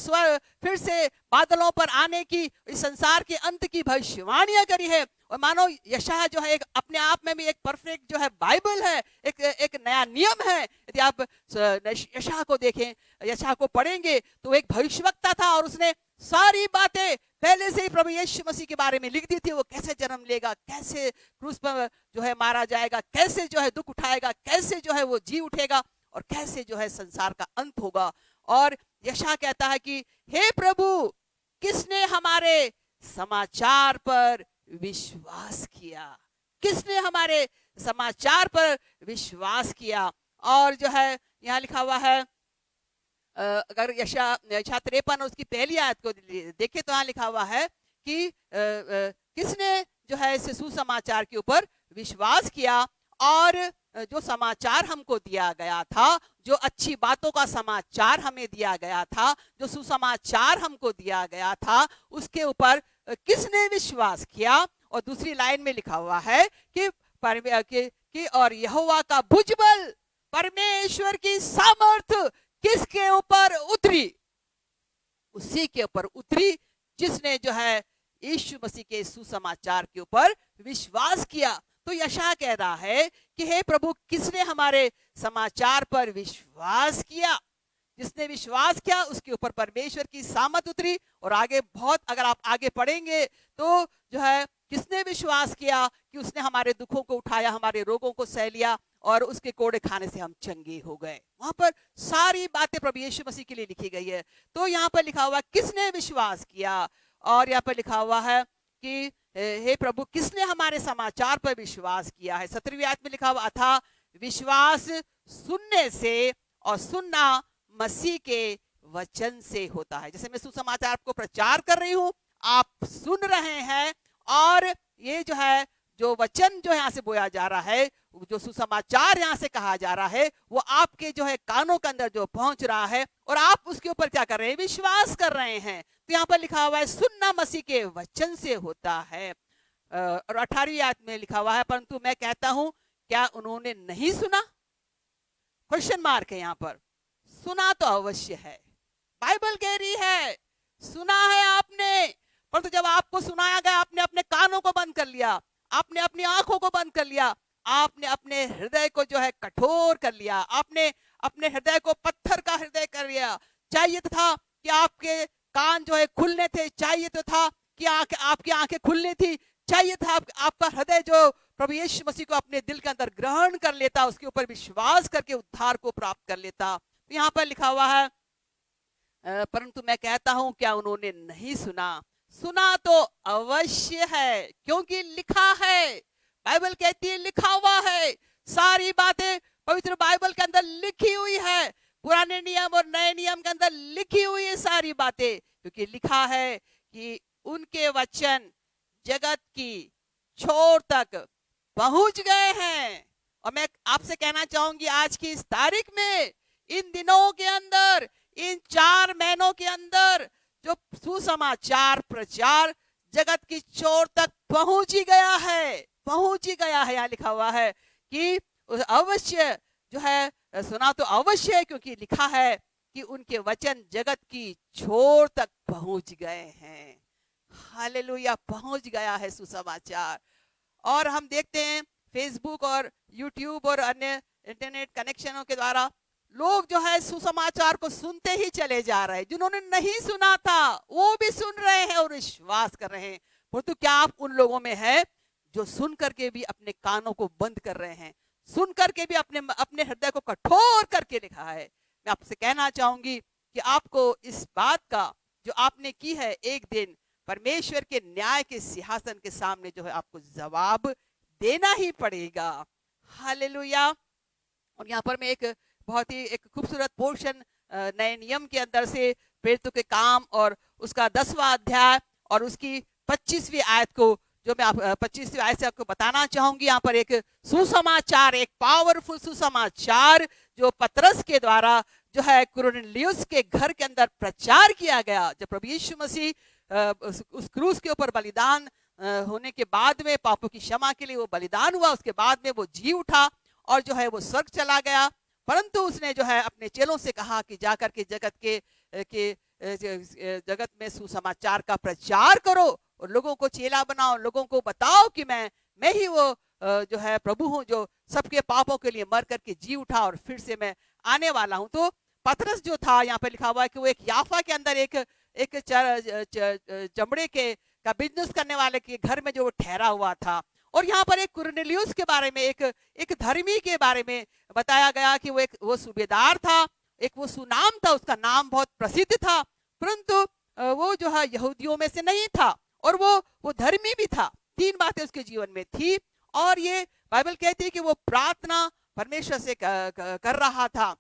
A: फिर से बादलों पर आने की, इस संसार के अंत की भविष्यवाणियां करी है। और मानो यशायाह जो है एक अपने आप में भी एक परफेक्ट जो है बाइबल है, एक नया नियम है। यदि आप यशायाह को देखें, यशायाह को पढ़ेंगे तो एक भविष्यवक्ता था और उसने सारी बातें पहले से ही प्रभु यीशु मसीह के बारे में लिख दी थी। वो कैसे जन्म लेगा, कैसे क्रूस पर जो है मारा जाएगा, कैसे जो है दुख उठाएगा, कैसे जो है वो जी उठेगा और कैसे जो है संसार का अंत होगा। और यशायाह कहता है कि हे प्रभु, किसने हमारे समाचार पर विश्वास किया, किसने हमारे समाचार पर विश्वास किया। और जो है यहाँ लिखा हुआ है, अगर यशायाह 53 उसकी पहली आयत को देखें तो यहाँ लिखा हुआ है कि किसने जो है इस सुसमाचार के ऊपर विश्वास किया, और जो समाचार हमको दिया गया था, जो अच्छी बातों का समाचार हमें दिया गया था, जो सुसमाचार हमको दिया गया था, उसके ऊपर किसने विश्वास किया। और दूसरी लाइन में लिखा हुआ है कि और यहोवा का भुजबल, परमेश्वर की सामर्थ किसके ऊपर उतरी, उसी के ऊपर उतरी जिसने जो है यीशु मसीह के सुसमाचार के ऊपर विश्वास किया। तो यशायाह कह रहा है कि हे प्रभु, किसने हमारे समाचार पर विश्वास किया, जिसने विश्वास किया उसके ऊपर परमेश्वर की सामर्थ उतरी। और आगे बहुत अगर आप आगे पढ़ेंगे तो जो है किसने विश्वास किया कि उसने हमारे दुखों को उठाया, हमारे रोगों को सह लिया और उसके कोड़े खाने से हम चंगे हो गए। वहां पर सारी बातें प्रभु यीशु मसीह के लिए लिखी गई है। तो यहाँ पर लिखा हुआ किसने विश्वास किया, और यहाँ पर लिखा हुआ है कि हे प्रभु, किसने हमारे समाचार पर विश्वास किया है। 17वीं आयत में लिखा हुआ था, विश्वास सुनने से और सुनना मसीह के वचन से होता है। जैसे मैं सुसमाचार को प्रचार कर रही हूं, आप सुन रहे हैं, और ये जो है जो वचन जो यहाँ से बोया जा रहा है, जो सुसमाचार यहाँ से कहा जा रहा है, वो आपके जो है कानों के अंदर जो पहुंच रहा है और आप उसके ऊपर क्या कर रहे हैं, विश्वास कर रहे हैं। तो यहाँ पर लिखा हुआ है सुनना मसीह के वचन से होता है। और 18वीं आयत में लिखा हुआ है, परंतु मैं कहता हूं क्या उन्होंने नहीं सुना। क्वेश्चन मार्क है यहाँ पर। सुना तो अवश्य है, बाइबल कह रही है सुना है आपने, परंतु जब आपको सुनाया गया आपने अपने कानों को बंद कर लिया, आपने अपनी आंखों को बंद कर लिया, आपने अपने हृदय को जो है कठोर कर लिया, आपने अपने हृदय को पत्थर का हृदय कर लिया। चाहिए तो था कि आपके कान जो है खुलने थे, चाहिए तो था कि आपकी आंखें खुलनी थी, चाहिए था आपका हृदय जो प्रभु यीशु मसीह को अपने दिल के अंदर ग्रहण कर लेता, उसके ऊपर विश्वास करके उद्धार को प्राप्त कर लेता। तो यहाँ पर लिखा हुआ है परंतु मैं कहता हूं क्या उन्होंने नहीं सुना। सुना तो अवश्य है, क्योंकि लिखा है। बाइबल कहती है लिखा हुआ है, सारी बातें पवित्र बाइबल के अंदर लिखी हुई है, पुराने नियम और नए नियम के अंदर लिखी हुई है सारी बातें, क्योंकि लिखा है कि उनके वचन जगत की छोर तक पहुंच गए हैं। और मैं आपसे कहना चाहूंगी आज की इस तारीख में, इन दिनों के अंदर, इन 4 महीनों के अंदर जो सुसमाचार प्रचार जगत की छोर तक पहुंच ही गया है, पहुंच ही गया है। यहाँ लिखा हुआ है कि अवश्य जो है सुना तो अवश्य है, क्योंकि लिखा है कि उनके वचन जगत की छोर तक पहुंच गए हैं। हालेलुया, पहुंच गया है सुसमाचार। और हम देखते हैं फेसबुक और यूट्यूब और अन्य इंटरनेट कनेक्शनों के द्वारा लोग जो है सुसमाचार को सुनते ही चले जा रहे हैं। जिन्होंने नहीं सुना था वो भी सुन रहे हैं और विश्वास कर रहे हैं। परंतु क्या आप उन लोगों में है जो सुन करके भी अपने कानों को बंद कर रहे हैं, सुन करके भी अपने हृदय को कठोर करके लिखा है। मैं आपसे कहना चाहूंगी कि आपको इस बात का जो आपने की है, एक दिन परमेश्वर के न्याय के सिंहासन के सामने जो है आपको जवाब देना ही पड़ेगा। हालेलुया। और यहाँ पर मैं एक बहुत ही एक खूबसूरत पोर्शन नए नियम के अंदर से प्रेरितों के काम और उसका 10वां अध्याय और उसकी 25वीं आयत को जो मैं 25वीं आयत से आपको बताना चाहूंगी। यहाँ पर एक सुसमाचार, एक पावरफुल सुसमाचार जो पतरस के द्वारा जो है कुरनेलियुस के घर के अंदर प्रचार किया गया। जब प्रभु यीशु मसीह उस क्रूस के ऊपर बलिदान होने के बाद में पापों की क्षमा के लिए वो बलिदान हुआ, उसके बाद में वो जी उठा और जो है वो स्वर्ग चला गया। परंतु उसने जो है अपने चेलों से कहा कि जाकर के जगत में सुसमाचार का प्रचार करो और लोगों को चेला बनाओ, लोगों को बताओ कि मैं ही वो जो है प्रभु हूँ जो सबके पापों के लिए मर करके जी उठा और फिर से मैं आने वाला हूँ। तो पतरस जो था, यहाँ पे लिखा हुआ है कि वो एक याफा के अंदर एक चमड़े के का बिजनेस करने वाले के घर में जो वो ठहरा हुआ था। और यहाँ पर एक कुरनेलियुस के बारे में, एक धर्मी के बारे में बताया गया कि वो सूबेदार था, एक वो सुनाम था, उसका नाम बहुत प्रसिद्ध था, परंतु वो जो है यहूदियों में से नहीं था और वो धर्मी भी था। 3 बातें उसके जीवन में थी और ये बाइबल कहती है कि वो प्रार्थना परमेश्वर से कर रहा था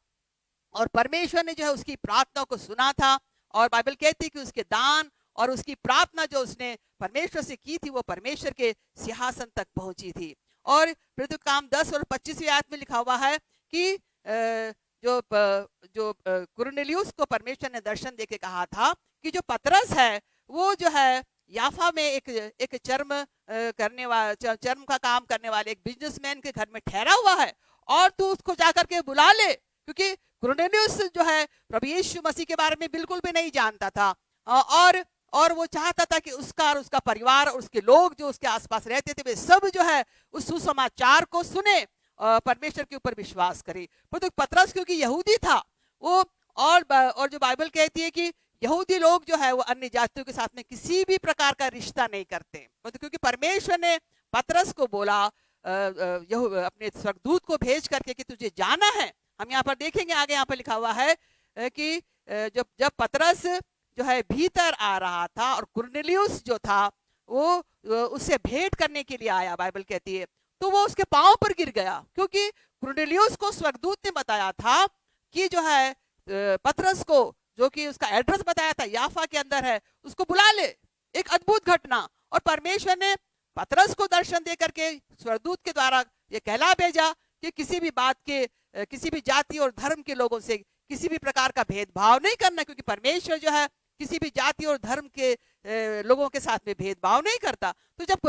A: और परमेश्वर ने जो है उसकी प्रार्थना को सुना था। और बाइबल कहती है कि उसके दान और उसकी प्रार्थना जो उसने परमेश्वर से की थी वो परमेश्वर के सिंहासन तक पहुंची थी। और प्रेरितों के काम 10 और 25वीं आयत में लिखा हुआ है कि जो कुरनेलियुस को परमेश्वर ने दर्शन देके कहा था कि जो पतरस है वो जो है याफा में एक चर्म का काम करने वाले एक बिजनेसमैन के घर में ठहरा हुआ है और तू उसको जाकर के बुला ले, क्योंकि कुरनेलियुस जो है प्रभु यीशु मसीह के बारे में बिल्कुल भी नहीं जानता था और वो चाहता था कि उसका और उसका परिवार और उसके लोग जो उसके आसपास रहते थे वे सब जो है उस सुसमाचार को सुने, परमेश्वर के ऊपर विश्वास करे। परंतु पतरस क्योंकि यहूदी था वो और जो बाइबल कहती है कि यहूदी लोग जो है वो अन्य जातियों के साथ में किसी भी प्रकार का रिश्ता नहीं करते, क्योंकि परमेश्वर ने पतरस को बोला अपने स्वर्गदूत को भेज करके कि तुझे जाना है। हम यहाँ पर देखेंगे आगे, यहाँ पर लिखा हुआ है कि जब पतरस जो है भीतर आ रहा था और कुरनेलियुस जो था वो उससे भेंट करने के लिए आया, बाइबल कहती है, तो वो उसके पांव पर गिर गया, क्योंकि कुरनेलियुस को स्वर्गदूत ने बताया था कि जो है पतरस को, जो कि उसका एड्रेस बताया था याफा के अंदर है, उसको बुला ले। एक अद्भुत घटना। और परमेश्वर ने पतरस को दर्शन दे करके स्वर्गदूत के द्वारा ये कहला भेजा कि किसी भी बात के, किसी भी जाति और धर्म के लोगों से किसी भी प्रकार का भेदभाव नहीं करना, क्योंकि परमेश्वर जो है किसी भी जाति और धर्म के लोगों के साथ में भेदभाव नहीं करता। तो जब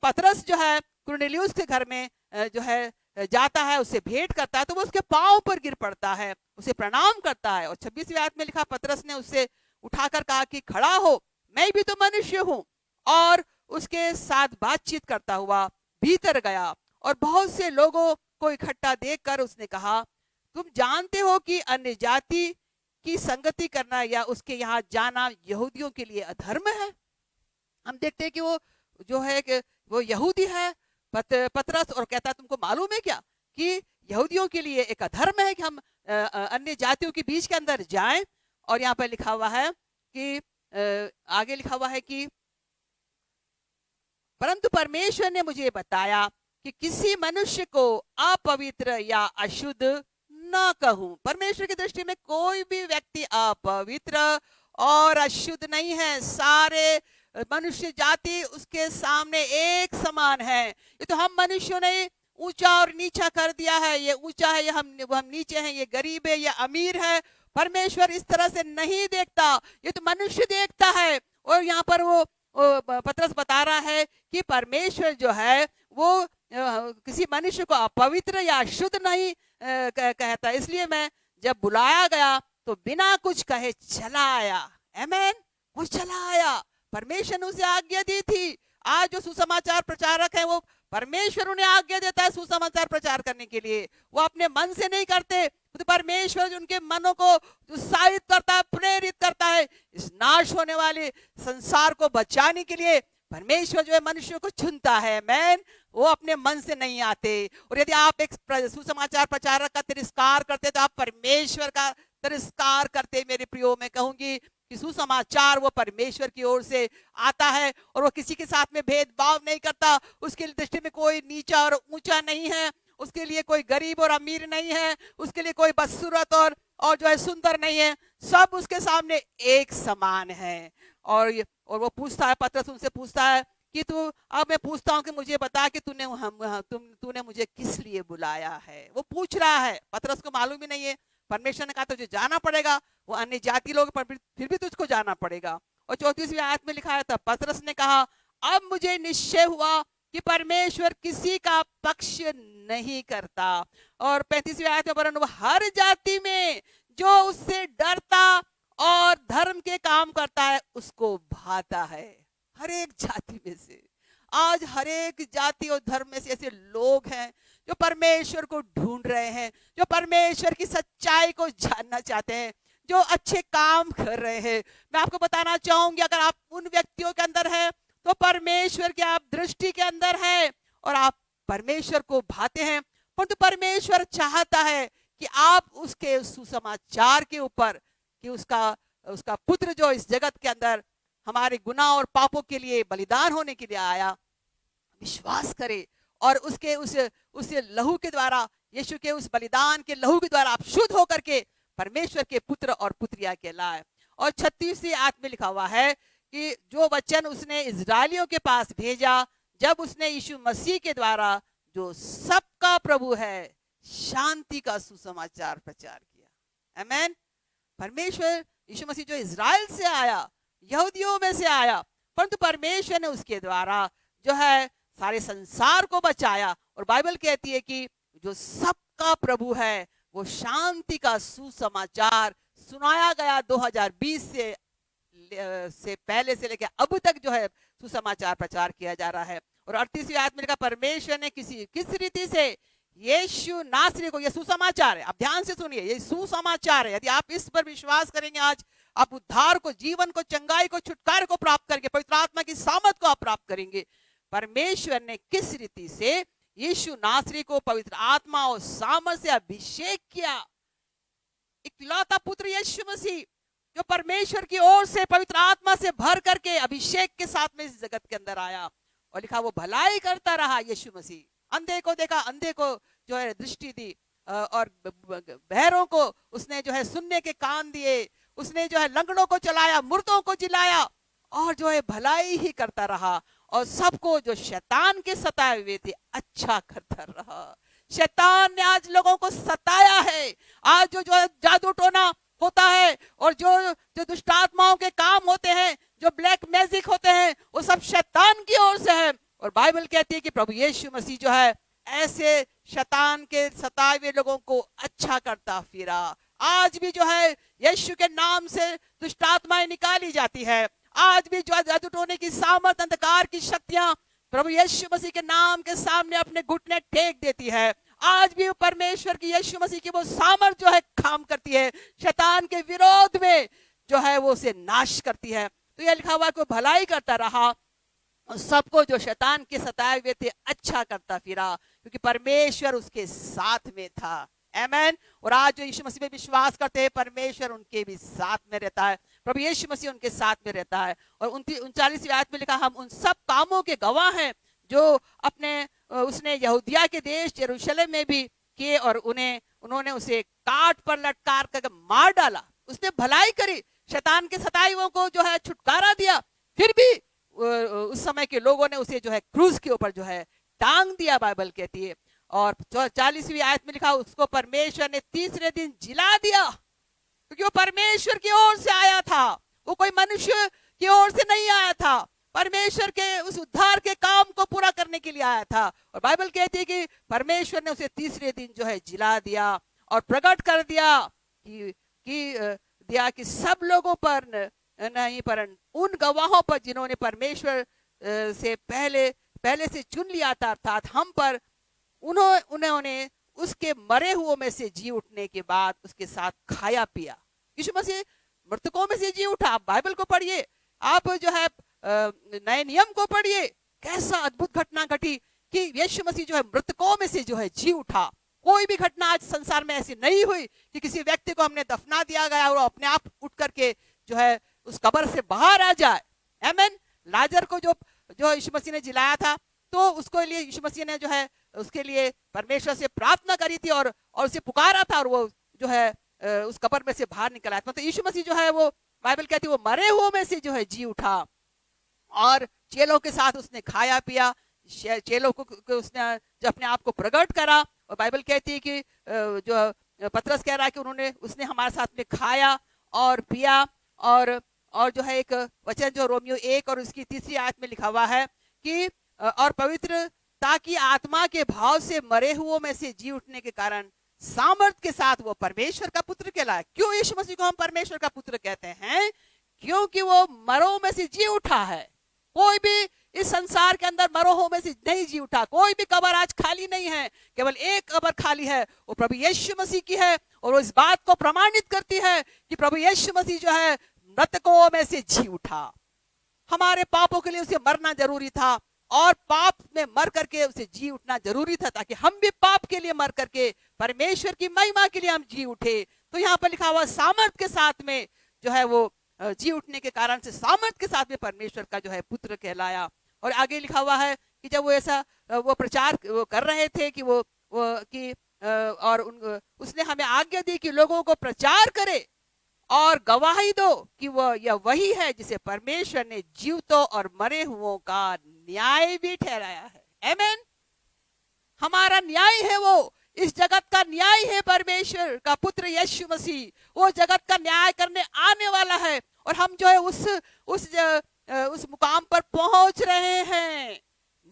A: पतरस जो है कुरनेलियुस के घर में जो है जाता है, उससे भेंट करता है, तो वो उसके पांव पर गिर पड़ता है, उसे प्रणाम करता है। और 26वीं आयत में लिखा, पतरस ने उससे उठाकर कहा कि खड़ा हो, मैं भी तो मनुष्य हूँ। और उसके साथ बातचीत करता हुआ भीतर गया और बहुत से लोगों को इकट्ठा देखकर उसने कहा, तुम जानते हो कि अन्य जाति की संगति करना या उसके यहाँ जाना यहूदियों के लिए अधर्म है। हम देखते हैं कि वो जो है कि वो यहूदी है पतरस, और कहता है तुमको मालूम है क्या कि यहूदियों के लिए एक अधर्म है कि हम अन्य जातियों के बीच के अंदर जाएं। और यहाँ पर लिखा हुआ है कि आगे लिखा हुआ है कि परंतु परमेश्वर ने मुझे बताया कि किसी मनुष्य को अपवित्र या अशुद्ध ना कहूं। परमेश्वर की दृष्टि में कोई भी व्यक्ति अपवित्र और अशुद्ध नहीं है, सारे मनुष्य जाति उसके सामने एक समान है। ये तो हम मनुष्यों ने ऊंचा और नीचा कर दिया है, ये ऊंचा है, ये हम नीचे हैं, ये गरीब है, ये अमीर है। परमेश्वर इस तरह से नहीं देखता, ये तो मनुष्य देखता है। और यहाँ पर वो पतरस बता रहा है कि परमेश्वर जो है वो किसी मनुष्य को अपवित्र या अशुद्ध नहीं कहता। इसलिए मैं जब बुलाया गया तो बिना कुछ कहे चला आया। आमीन। वो चला आया, परमेश्वर ने उसे आज्ञा दी थी। आज जो सुसमाचार प्रचारक हैं वो परमेश्वर उन्हें आज्ञा देता है सुसमाचार प्रचार करने के लिए। वो अपने मन से नहीं करते, तो परमेश्वर जो उनके मनों को उत्साहित करता है, प्रेरित करता है। इस नाश होने वाले संसार को बचाने के लिए परमेश्वर जो है मनुष्य को चुनता है। मैन वो अपने मन से नहीं आते। और यदि आप एक सुसमाचार प्रचारक का तिरस्कार करते तो आप परमेश्वर का तिरस्कार करते। मेरे प्रियो, मैं कहूंगी कि सुसमाचार वो परमेश्वर की ओर से आता है और वो किसी के साथ में भेदभाव नहीं करता। उसकी दृष्टि में कोई नीचा और ऊंचा नहीं है। उसके लिए कोई गरीब और अमीर नहीं है, उसके लिए कोई बदसूरत और जो है सुंदर नहीं है, सब उसके सामने एक समान है। और वो पूछता है, पतरस उनसे पूछता है कि तू, अब मैं पूछता हूं कि मुझे बता कि तूने मुझे किस लिए बुलाया है। वो पूछ रहा है, पतरस को मालूम ही नहीं है। परमेश्वर ने कहा तुझे जाना पड़ेगा, वो अन्य जाति लोग पर फिर भी तुझको जाना पड़ेगा। और 34वीं आयत में लिखा है, तब पतरस ने कहा, अब मुझे निश्चय हुआ कि परमेश्वर किसी का पक्ष नहीं करता। और 35वीं आयत में, वरन हर जाति में जो उससे डरता और धर्म के काम करता है उसको भाता है। हर एक जाति में से, आज हर एक जाति और धर्म में से ऐसे लोग हैं जो परमेश्वर को ढूंढ रहे हैं, जो परमेश्वर की सच्चाई को जानना चाहते हैं, जो अच्छे काम कर रहे हैं। मैं आपको बताना चाहूंगी, अगर आप उन व्यक्तियों के अंदर है तो परमेश्वर की आप दृष्टि के अंदर है और आप परमेश्वर को भाते हैं। परंतु परमेश्वर चाहता है कि आप उसके सुसमाचार के ऊपर, कि उसका पुत्र जो इस जगत के अंदर हमारे गुनाह और पापों के लिए बलिदान होने के लिए आया, विश्वास करे और उसके उस लहू के द्वारा, यीशु के उस बलिदान के लहू के द्वारा आप शुद्ध होकर के परमेश्वर के पुत्र और पुत्रिया कहलाए। और 36वीं आयत में लिखा हुआ है कि जो वचन उसने इजरायलियों के पास भेजा, जब उसने यीशु मसीह के द्वारा जो सबका प्रभु है शांति का सुसमाचार प्रचार किया। आमेन। परमेश्वर यीशु मसीह जो इजराइल से आया, यहूदियों में से आया, परंतु परमेश्वर ने उसके द्वारा जो है सारे संसार को बचाया। और बाइबल कहती है कि जो सबका प्रभु है वो शांति का सुसमाचार सुनाया गया 2020 से पहले से लेकर अब तक जो है सुसमाचार प्रचार किया जा रहा है। और 38वीं आयत में लिखा, परमेश्वर ने किस रीति से यीशु नासरी को, यह सुसमाचार है, आप ध्यान से सुनिए, ये सुसमाचार है। यदि आप इस पर विश्वास करेंगे, आज आप उद्धार को, जीवन को, चंगाई को, छुटकारे को प्राप्त करके पवित्र आत्मा की सामर्थ को आप प्राप्त करेंगे। परमेश्वर ने किस रीति से यीशु नासरी को पवित्र आत्मा और सामर्थ से अभिषेक किया। इकलौता पुत्र यीशु मसीह जो परमेश्वर की ओर से पवित्र आत्मा से भर करके अभिषेक के साथ में इस जगत के अंदर आया। और लिखा वो भलाई करता रहा यीशु मसीह। अंधे को देखा, अंधे को जो है दृष्टि दी, और बहरों को उसने जो है सुनने के कान दिए, उसने जो है लंगड़ों को चलाया, मुर्दों को जिलाया, और जो है भलाई ही करता रहा। और सबको जो शैतान के सताए हुए थे अच्छा करता रहा। शैतान ने आज लोगों को सताया है। आज जो जादू टोना होता है और जो दुष्ट आत्माओं के काम होते हैं, जो ब्लैक मैजिक होते हैं, वो सब शैतान की ओर से है। और बाइबल कहती है कि प्रभु यीशु मसीह जो है ऐसे शैतान के सताए हुए लोगों को अच्छा करता फिरा। आज भी जो है यीशु के नाम से दुष्ट आत्माएं निकाली जाती है। आज भी जो जादू टोने की सामर्थ, अंधकार की शक्तियां प्रभु यीशु मसीह के नाम के सामने अपने घुटने टेक देती है। आज भी परमेश्वर की, यीशु मसीह की वो सामर्थ जो है काम करती है, शैतान के विरोध में जो है वो उसे नाश करती है। तो यह लिखा हुआ कि भलाई करता रहा और सबको जो शैतान के सताए हुए थे अच्छा करता फिरा, क्योंकि परमेश्वर उसके साथ में था। आमेन। और आज जो यीशु मसीह में विश्वास करते हैं, परमेश्वर उनके भी साथ में रहता है, प्रभु यीशु मसीह उनके साथ में रहता है। और 39वीं आयत में लिखा, हम उन सब कामों के गवाह हैं जो उसने यहूदिया के देश यरूशलेम में भी किए, और उन्होंने उसे काट पर लटका कर मार डाला। उसने भलाई करी, शैतान के सताइयों को जो है छुटकारा दिया, फिर भी उस समय के लोगों ने उसे जो है क्रूज के ऊपर जो है टांग दिया, बाइबल कहती है। और 40वीं आयत में लिखा, उसको परमेश्वर ने तीसरे दिन जिला दिया, क्योंकि वो परमेश्वर की ओर से आया था, वो कोई मनुष्य की ओर से नहीं आया था, परमेश्वर के उस उद्धार के काम को पूरा करने के लिए आया था। और बाइबल कहती है कि परमेश्वर ने उसे तीसरे दिन जो है जिला दिया और प्रकट कर दिया कि सब लोगों पर नहीं, पर उन गवाहों पर जिन्होंने परमेश्वर से पहले से चुन लिया था, अर्थात हम पर, उन्होंने उसके मरे हुओं में से जी उठने के बाद उसके साथ खाया पिया। यीशु मसीह मृतकों में से जी उठा। आप बाइबल को पढ़िए, आप जो है नए नियम को पढ़िए, कैसा अद्भुत घटना घटी कि यीशु मसीह जो है मृतकों में से जो है जी उठा। कोई भी घटना आज संसार में ऐसी नहीं हुई कि किसी व्यक्ति को हमने दफना दिया गया और अपने आप उठ करके जो है उस कब्र से बाहर आ जाए। आमेन। लाजर को जो यीशु मसीह ने जिलाया था, तो उसको लिए यीशु मसीह ने जो है उसके लिए परमेश्वर से प्रार्थना करी थी और उसे पुकारा था और वो जो है उस कब्र में से बाहर निकल आया। तो यीशु मसीह जो है वो बाइबल कहती है वो मरे हुओं में से जो है जी उठा और चेलों के साथ उसने खाया पिया, चेलों को उसने जो अपने आप को प्रकट करा। और बाइबल कहती है कि जो पतरस कह रहा है कि उसने हमारे साथ में खाया और पिया और जो है एक वचन जो रोमियो 1 और उसकी 3री आयत में लिखा हुआ है कि और पवित्रता की आत्मा के भाव से मरे हुओं में से जी उठने के कारण सामर्थ के साथ वो परमेश्वर का पुत्र कहलाया। क्यों यीशु मसीह को हम परमेश्वर का पुत्र कहते हैं? क्योंकि वो मरों में से जी उठा है। कोई भी इस संसार के अंदर मरों में से नहीं जी उठा, कोई भी कब्र आज खाली नहीं है, केवल एक कब्र खाली है, वो प्रभु यीशु मसीह की है। और वो इस बात को प्रमाणित करती है कि प्रभु यीशु मसीह जो है मृतकों में से जी उठा। हमारे पापों के लिए उसे मरना जरूरी था और पाप में मर करके उसे जी उठना जरूरी था, ताकि हम भी पाप के लिए मर करके परमेश्वर की महिमा के लिए हम जी उठे। तो यहाँ पर लिखा हुआ सामर्थ के साथ में जो है वो जी उठने के कारण से सामर्थ के साथ में परमेश्वर का जो है पुत्र कहलाया। और आगे लिखा हुआ है कि जब वो ऐसा वो प्रचार वो कर रहे थे कि और उसने हमें आज्ञा दी कि लोगों को प्रचार करे और गवाही दो कि यह वही है जिसे परमेश्वर ने जीवतों और मरे हुओं का न्याय भी ठहराया है। आमीन। हमारा न्याय है, वो इस जगत का न्याय है परमेश्वर का पुत्र यीशु मसीह। वो जगत का न्याय करने आने वाला है और हम जो है उस मुकाम पर पहुंच रहे हैं।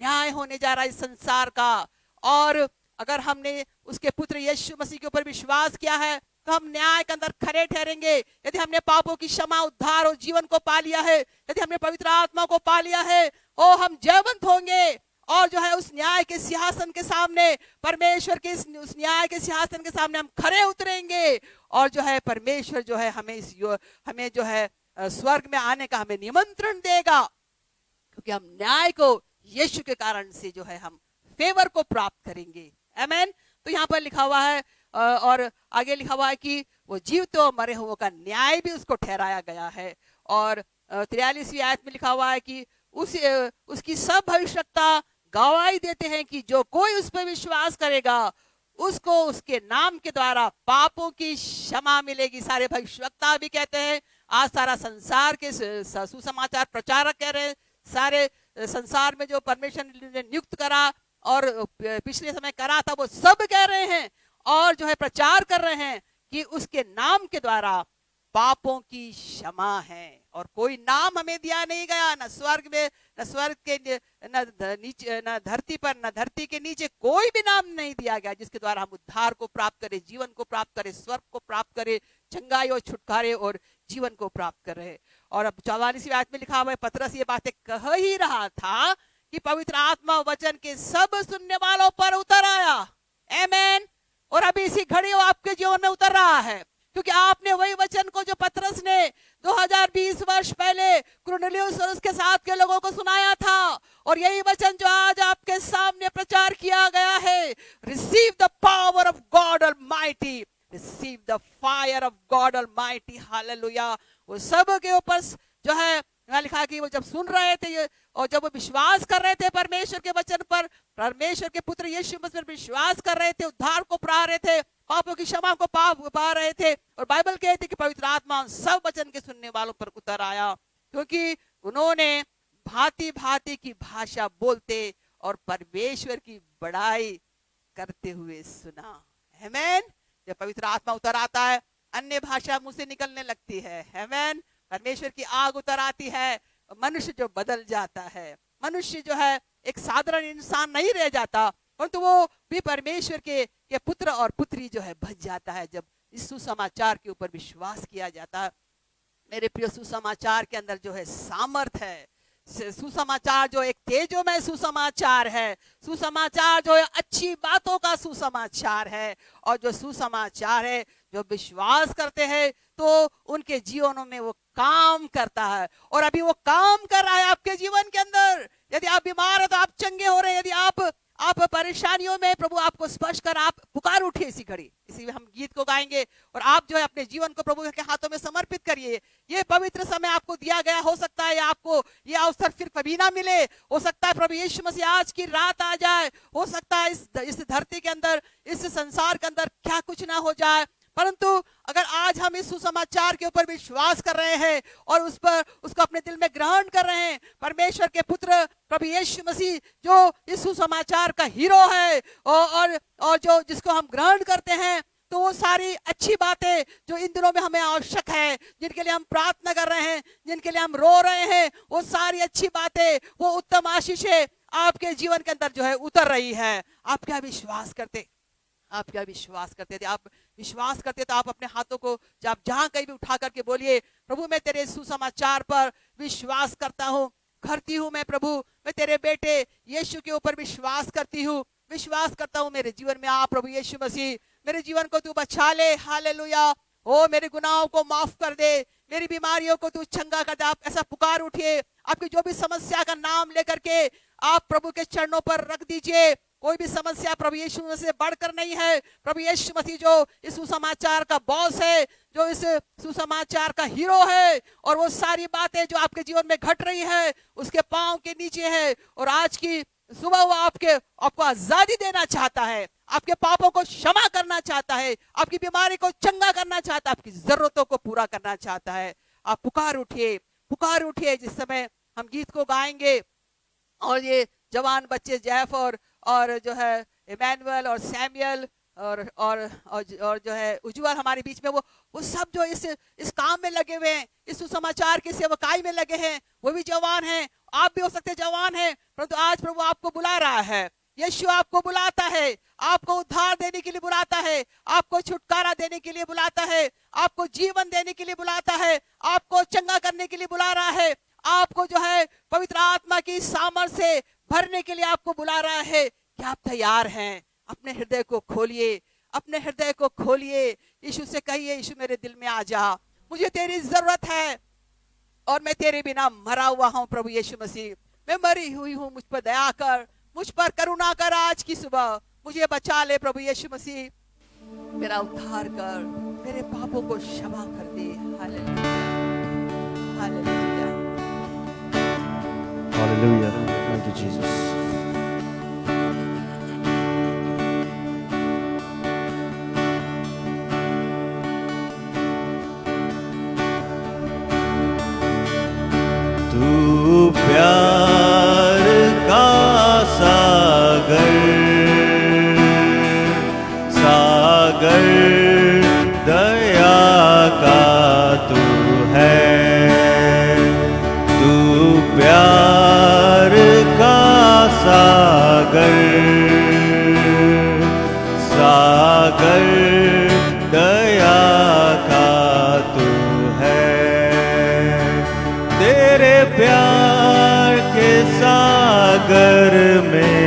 A: न्याय होने जा रहा है इस संसार का। और अगर हमने उसके पुत्र यीशु मसीह के ऊपर विश्वास किया है तो हम न्याय के अंदर खरे ठहरेंगे। यदि हमने पापों की क्षमा, उद्धार और जीवन को पा लिया है, यदि हमने पवित्र आत्मा को पा लिया है, ओ हम जयवंत होंगे और जो है उस न्याय के सिंहासन के सामने, परमेश्वर के उस न्याय के सिंहासन के सामने हम खरे उतरेंगे। और जो है परमेश्वर जो है हमें जो है स्वर्ग में आने का हमें निमंत्रण देगा, क्योंकि हम न्याय को यीशु के कारण से जो है हम फेवर को प्राप्त करेंगे। आमीन। तो यहाँ पर लिखा हुआ है और आगे लिखा हुआ है कि वो जीवते और मरे हुओं का न्याय भी उसको ठहराया गया है। और 43वीं आयत में लिखा हुआ है कि उसकी सब भविष्यवक्ता गवाही देते हैं कि जो कोई उस पर विश्वास करेगा उसको उसके नाम के द्वारा पापों की क्षमा मिलेगी। सारे भविष्यवक्ता भी कहते हैं, आज सारा संसार के सुसमाचार प्रचारक कह रहे हैं, सारे संसार में जो परमेश्वर ने नियुक्त करा और पिछले समय करा था वो सब कह रहे हैं और जो है प्रचार कर रहे हैं कि उसके नाम के द्वारा पापों की क्षमा है। और कोई नाम हमें दिया नहीं गया, न स्वर्ग में, न स्वर्ग के नीचे, न धरती पर, न धरती के नीचे कोई भी नाम नहीं दिया गया जिसके द्वारा हम उद्धार को प्राप्त करें, जीवन को प्राप्त करें, स्वर्ग को प्राप्त करें, चंगाई और छुटकारे और जीवन को प्राप्त करें। और अब 44वीं आयत में लिखा हुआ है, पतरस ये बातें कह ही रहा था कि पवित्र आत्मा वचन के सब सुनने वालों पर उतर आया। आमीन। और अभी इसी घड़ी वो आपके जीवन में उतर रहा है, क्योंकि आपने वही वचन को जो पतरस ने 2020 वर्ष पहले कुरनेलियुस और उसके साथ के लोगों को सुनाया था, और यही वचन जो आज आपके सामने प्रचार किया गया है, receive the power of God almighty, receive the fire of God almighty, hallelujah. वो सब के ऊपर जो है लिखा कि वो जब सुन रहे थे और जब वो विश्वास कर रहे थे परमेश्वर के वचन पर, परमेश्वर के पुत्र यीशु मसीह पर विश्वास कर रहे थे, उद्धार को पा रहे थे, पापों की क्षमा को पा रहे थे, और बाइबल कहती है कि पवित्र आत्मा सब वचन के सुनने वालों पर उतर आया, क्योंकि उन्होंने भांति भांति की भाषा बोलते और परमेश्वर की बड़ाई करते हुए सुना। आमीन। जब पवित्र आत्मा उतर आता है, अन्य भाषा मुंह से निकलने लगती है। आमीन। परमेश्वर की आग उतर आती है, मनुष्य जो बदल जाता है, मनुष्य जो है एक साधारण इंसान नहीं रह जाता, परंतु वो भी परमेश्वर के पुत्र और पुत्री जो है बच जाता है जब इस सुसमाचार के ऊपर विश्वास किया जाता है। मेरे प्रिय, सुसमाचार के अंदर जो है सामर्थ है। सुसमाचार जो एक तेजोमय सुसमाचार है, सुसमाचार जो है अच्छी बातों का सुसमाचार है, और जो सुसमाचार है जो विश्वास करते हैं तो उनके जीवनों में वो काम करता है, और अभी वो काम कर रहा है आपके जीवन के अंदर। यदि आप बीमार हो तो आप चंगे हो रहे हैं, यदि आप परेशानियों में, प्रभु आपको स्पर्श कर, आप पुकार उठिए इसी घड़ी। इसी हम गीत को गाएंगे और आप जो है अपने जीवन को प्रभु के हाथों में समर्पित करिए। करिए। ये पवित्र समय आपको दिया गया, हो सकता है आपको ये अवसर फिर कभी ना मिले, हो सकता है प्रभु यीशु मसीह आज की रात आ जाए, हो सकता है इस धरती के अंदर, इस संसार के अंदर क्या कुछ ना हो जाए, परंतु अगर आज हम इस सुसमाचार के ऊपर विश्वास कर रहे हैं और उस पर उसको अपने दिल में ग्रहण कर रहे हैं, परमेश्वर के पुत्र प्रभु यीशु मसीह जो इस सुसमाचार का हीरो है और जो जिसको हम ग्रहण करते हैं, तो वो सारी अच्छी बातें जो इन दिनों में हमें आवश्यक है, जिनके लिए हम प्रार्थना कर रहे हैं, जिनके लिए हम रो रहे हैं, वो सारी अच्छी बातें, वो उत्तम आशीषें आपके जीवन के अंदर जो है उतर रही है। आप क्या विश्वास करते? आप क्या विश्वास करते थे? आप विश्वास करते तो आप अपने हाथों को आप जहां कहीं भी उठा करके बोलिए, प्रभु मैं तेरे सुसमाचार पर विश्वास करता हूँ, करती हूँ मैं प्रभु, मैं तेरे बेटे यीशु के ऊपर विश्वास करती हूँ, विश्वास करता हूँ मेरे जीवन में आ प्रभु यीशु मसीह, मेरे जीवन को तू बचा ले, हालेलुया। ओ मेरे गुनाहों को माफ कर दे, मेरी बीमारियों को तू चंगा कर दे। आप ऐसा पुकार उठिए, आपकी जो भी समस्या का नाम लेकर के आप प्रभु के चरणों पर रख दीजिए। कोई भी समस्या प्रभु यीशु मसीह से बढ़कर नहीं है। प्रभु यीशु मसीह जो इस सुसमाचार का बॉस है, जो इस सुसमाचार का हीरो है, और वो सारी बातें जो आपके जीवन में घट रही है उसके पांव के नीचे है, और आज की सुबह वो आपको आजादी देना चाहता है, आपके पापों को क्षमा करना चाहता है, आपकी बीमारी को चंगा करना चाहता है, आपकी जरूरतों को पूरा करना चाहता है। आप पुकार उठिए, पुकार उठिए। जिस समय हम गीत को गाएंगे और ये जवान बच्चे जैफ और जो है इमैनुअल और सैमुअल और जो है उज्जवल हमारे बीच में, वो सब जो इस काम में लगे हुए हैं, इस सुसमाचार की सेवकाई में लगे हैं, वो भी जवान हैं। आप भी हो सकते जवान हैं, परंतु आज प्रभु आपको बुला रहा है। यीशु आपको बुलाता है, आपको उद्धार देने के लिए बुलाता है, आपको छुटकारा देने के लिए बुलाता है, आपको जीवन देने के लिए बुलाता है, आपको चंगा करने के लिए बुला रहा है, आपको जो है पवित्र आत्मा की सामर्थ से भरने के लिए आपको बुला रहा है। क्या आप तैयार हैं? अपने हृदय को खोलिए, अपने हृदय को खोलिए। यीशु से कहिए, यीशु मेरे दिल में आ जा, मुझे तेरी जरूरत है और मैं तेरे बिना मरा हुआ हूं। प्रभु यीशु मसीह, मैं मरी हुई हूं, मुझ पर दया कर, मुझ पर करुणा कर। आज की सुबह मुझे बचा ले प्रभु यीशु मसीह, मेरा उद्धार कर, मेरे पापों को क्षमा कर दे। Hallelujah, hallelujah,
B: hallelujah. Thank you Jesus. तू प्यार का सागर, सागर दया का तू है, तू प्यार का सागर, सागर दया का तू है। तेरे प्यार के सागर में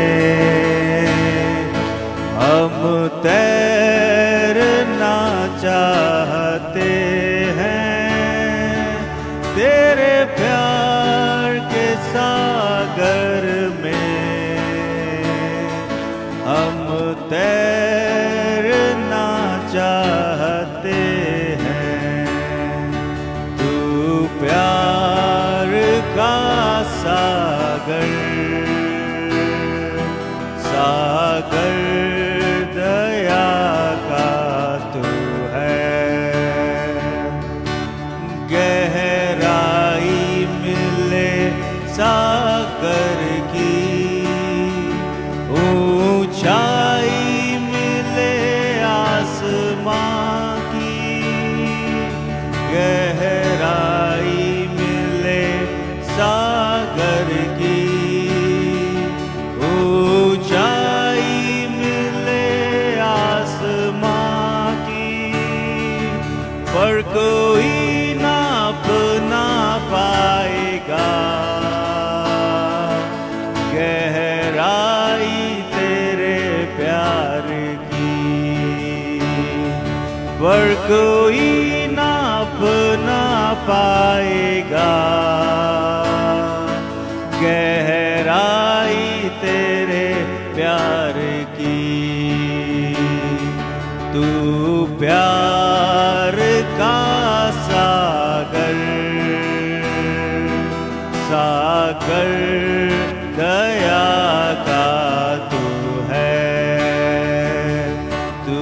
B: हम तैरना चाहते हैं, तेरे प्यार के सागर में हम तैरना चाहते हैं। तू प्यार का सागर, सागर दया का तू है। गहराई मिले सागर की, ऊंचाई मिले आसमां की, गहराई मिले सागर की, ऊंचाई मिले आसमां की, पर कोई नाप ना पाएगा गहराई तेरे प्यार की, पर कोई नाप ना पाएगा गहराई तेरे प्यार की। तू प्यार का सागर, सागर दया का तू है, तू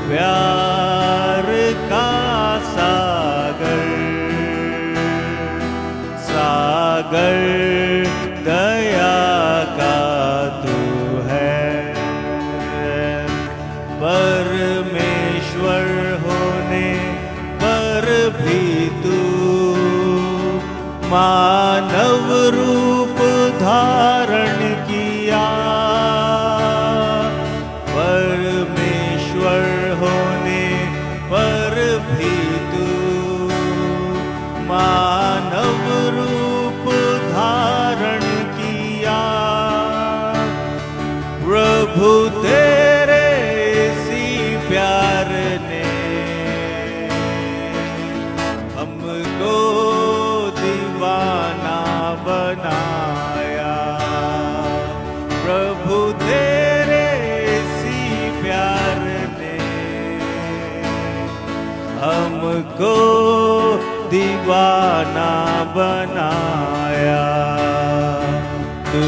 B: प्यार का सागर, सागर दया का तू है। परमेश्वर होने पर भी तू मानव रूप धारण किया, परमेश्वर होने पर भी तू मानव रूप धारण किया। प्रभु तेरे इसी प्यार ने हमको दीवाना बनाया, प्रभु तेरे इसी प्यार ने हमको दीवाना बनाया। तू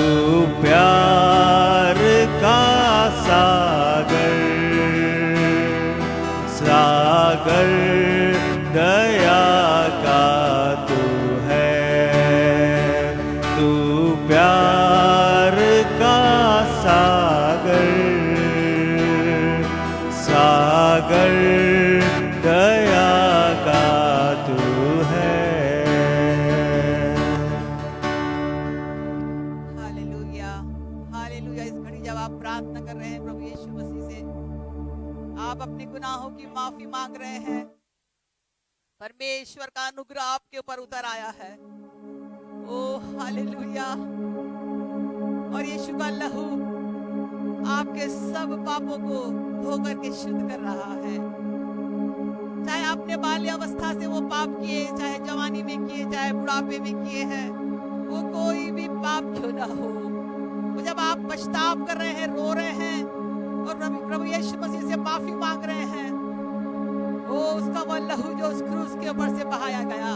B: प्यार का सागर, सागर दया का तू है, तू प्यार का सागर, सागर दया का तू है।
A: Hallelujah, hallelujah. इस घड़ी जब आप प्रार्थना कर रहे हैं प्रभु यीशु मसीह से, आप अपने गुनाहों की माफी मांग रहे हैं, परमेश्वर का अनुग्रह आपके ऊपर उतर आया है। ओ हालेलुया। और यीशु का लहू आपके सब पापों को धो करके शुद्ध कर रहा है। चाहे आपने बाल्यावस्था से वो पाप किए, चाहे जवानी में किए, चाहे बुढ़ापे में किए हैं, वो कोई भी पाप क्यों ना हो, वो जब आप पछताव कर रहे हैं, रो रहे हैं और प्रभु यीशु मसीह से माफी मांग रहे हैं, वो उसका वो लहू जो उस क्रूस के ऊपर से बहाया गया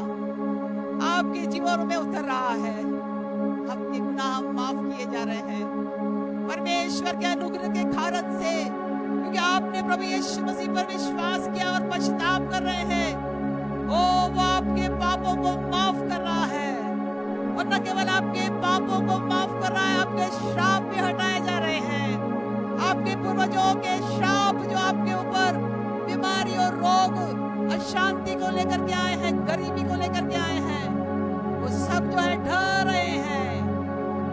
A: आपके जीवन में उतर रहा है। आपके गुनाह माफ किए जा रहे हैं परमेश्वर के अनुग्रह के कारण से, क्योंकि आपने प्रभु यीशु मसीह पर विश्वास किया और पछताव कर रहे हैं। ओ वो आपके पापों को माफ कर रहा है, और न केवल आपके पापों को माफ कर रहा है, आपके श्राप भी हटाए जा रहे हैं। आपके पूर्वजों के श्राप जो आपके ऊपर बीमारी और रोग, अशांति को लेकर के आए हैं, गरीबी को लेकर के आए हैं, वो सब जो है ढह रहे हैं,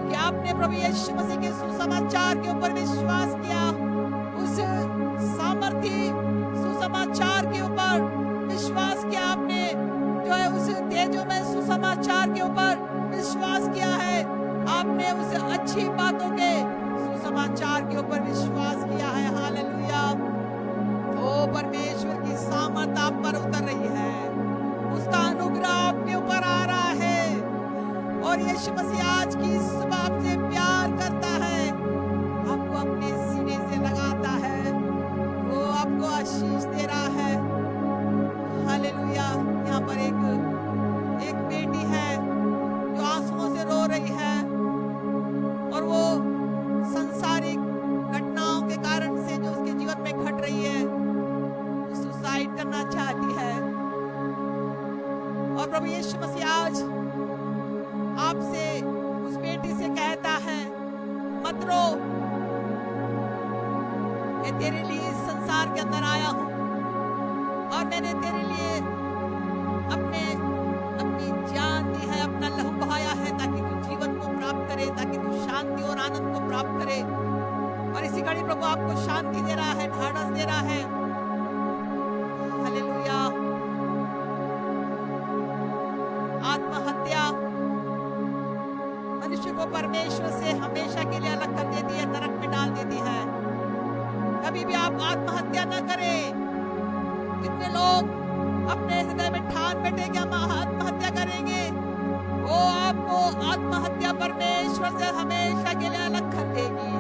A: कि आपने प्रभु यीशु मसीह के सुसमाचार के ऊपर विश्वास किया। उस सामर्थी सुसमाचार के ऊपर विश्वास किया आपने, जो है उस तेजोमय सुसमाचार के ऊपर विश्वास किया है आपने, उस अच्छी बातों के सुसमाचार के ऊपर विश्वास किया है। हालेलुया। ओ परमेश्वर की सामर्थ आप पर उतर रही है, उसका अनुग्रह आपके ऊपर आ रहा है, और यीशु मसीह आज की सुबह आपसे प्यार करता है, आपको अपने सीने से लगाता है, वो आपको आशीष दे रहा है। हालेलुया। यहाँ पर एक बेटी है जो आंसुओं से रो रही है, और वो सांसारिक घटनाओं के कारण से जो उसके जीवन में घट रही है, सुसाइड करना चाहती है। और प्रभु यीशु मसीह आज आपसे, उस बेटी से कहता है, मत रो, मैं तेरे लिए इस संसार के अंदर आया हूं, और मैंने तेरे लिए अपनी जान दी है, अपना लहू बहाया है, ताकि तू जीवन को प्राप्त करे, ताकि तू शांति और आनंद को प्राप्त करे। और इसी घड़ी प्रभु आपको शांति दे रहा है, ढाढ़स दे रहा है। हालेलुया। आत्महत्या मनुष्य को परमेश्वर से हमेशा के लिए अलग कर देती है, नरक में डाल देती है। कभी भी आप आत्महत्या न करें। कितने लोग अपने हृदय में ठान बैठे कि हम आत्महत्या करेंगे, वो आपको आत्महत्या परमेश्वर से हमेशा के लिए अलग कर देगी,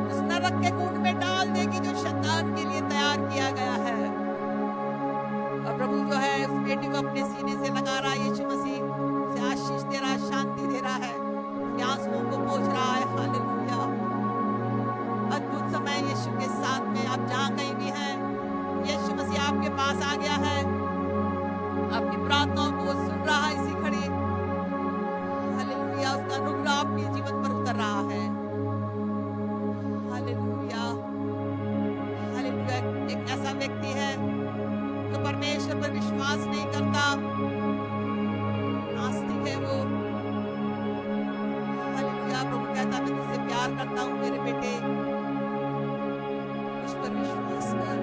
A: उस नरक के कुंड में डाल देगी जो शैतान के लिए तैयार किया गया है। और प्रभु जो है उस बेटी को अपने सीने से लगा रहा है, यीशु मसीह उसे आशीष दे रहा है, शांति दे रहा है कि जहां कहीं भी हैं, यीशु मसीह आपके पास आ गया है, आपकी प्रार्थनाओं को वो सुन रहा है इसी घड़ी। हालेलुया, उसका अनुग्रह आपके जीवन पर उतर रहा है। Hallelujah, hallelujah. एक ऐसा व्यक्ति है जो परमेश्वर पर विश्वास नहीं करता, नास्तिक है वो। हालेलुया, प्रभु कहता मैं तुझसे प्यार करता हूँ मेरे बेटे, मुझ पर विश्वास कर,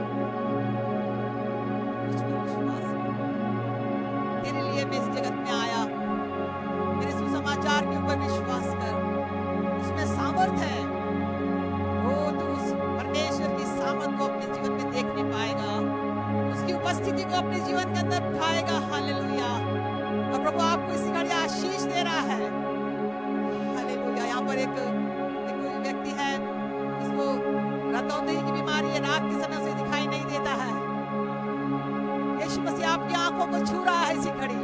A: मुझ पर विश्वास कर। तेरे लिए मैं इस जगत में आया, मेरे सुसमाचार के ऊपर विश्वास कर, उसमें सामर्थ है। वो तो उस परमेश्वर की सामर्थ को अपने जीवन में देख नहीं पाएगा, उसकी उपस्थिति को अपने जीवन के अंदर उठाएगा। हालेलुया, और प्रभु आपको इसी घड़ी आशीष दे रहा है। हालेलुया। यहाँ पर एक कोई व्यक्ति है जिसको रतौंधी की बीमारी है, रात के समय उसे दिखाई नहीं देता है। यीशु मसीह आपकी आंखों को छू रहा है इसी घड़ी,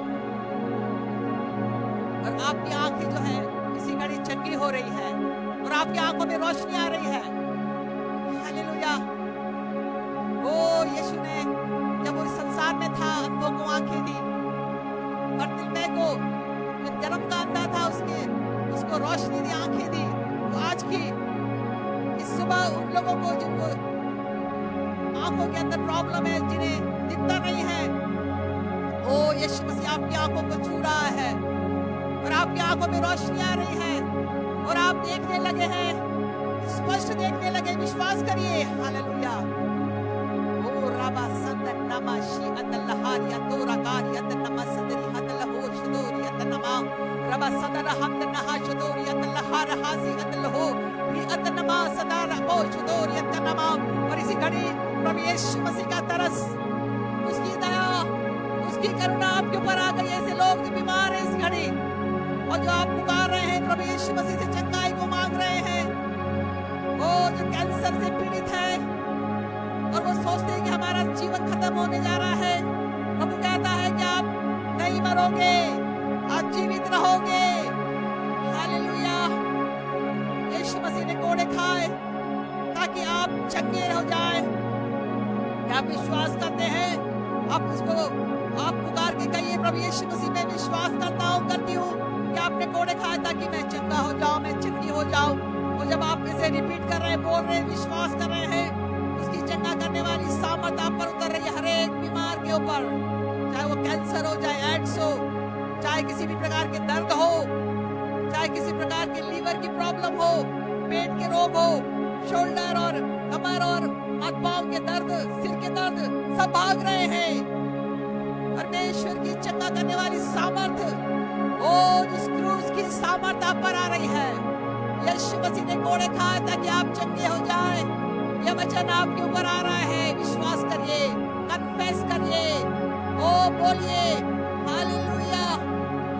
A: और आपकी आंखें जो है इसी घड़ी चंगी हो रही है, और आपकी आंखों में रोशनी आ रही है। हालेलुया। वो यीशु ने जब वो इस संसार में था, अंधों को आंखें दी, बरतिलमै को जो जन्म का अंधा था उसको रोशनी दी, आंखें दी। तो आज की इस सुबह उन लोगों को जिनको आंखों के अंदर प्रॉब्लम है, जिन्हें दिखता नहीं है, ओ यीशु मसीह आपकी आंखों को छू रहा है, और आपकी आंखों में रोशनी आ रही है, और आप देखने लगे हैं, स्पष्ट देखने लगे। विश्वास करिए। हालेलुया। ओ राबा संदन नमा शी अतलहारिया तोरा कारिया तनमा संदरी हतलहो शदोरी अतनमा रबा सदर हतनहा शदोरी अतलहार हासी अतलहो री अतनमा सदर ओ शदोरी अतनमा। और इसी घड़ी प्रभु यीशु मसीह का तरस, उसकी दया, उसकी करुणा आपके ऊपर आ गई। ऐसे लोग जो बीमार हैं इस घड़ी, और जो आप पुकार रहे हैं प्रभु यीशु मसीह से चंगाई को मांग रहे हैं, वो जो कैंसर से पीड़ित है और वो सोचते हैं कि हमारा जीवन खत्म होने जा रहा है, प्रभु कहता है कि आप नहीं मरोगे, आप जीवित रहोगे। हालेलुया। यीशु मसीह ने कोड़े खाए ताकि आप चंगे हो जाए। क्या आप विश्वास करते हैं? आप पुकार के कहिए, प्रभु यीशु मसीह मैं विश्वास करता हूँ, करती हूँ कि आपने कोड़े खाए ताकि मैं चंगा हो जाऊं, मैं चंगी हो जाऊं। और जब आप इसे रिपीट कर रहे हैं, बोल रहे हैं, विश्वास कर रहे हैं, उसकी चंगा करने वाली सामर्थ आप पर उतर रही है। हर एक बीमार के ऊपर, चाहे वो कैंसर हो, चाहे एड्स हो, चाहे किसी भी प्रकार के दर्द हो, चाहे किसी प्रकार के लीवर की प्रॉब्लम हो, पेट के रोग हो, शोल्डर और कमर और हाथ पांव के दर्द, सिर के दर्द, सब भाग रहे हैं। परमेश्वर की चंगा करने वाली सामर्थ, और उस क्रूस की सामर्थ आप पर आ रही है। यीशु मसीह ने कोड़े खाए ताकि आप चंगे हो जाए। यह वचन आपके ऊपर आ रहा है। विश्वास करिए, कन्फेस करिए, ओ बोलिए हालेलुया,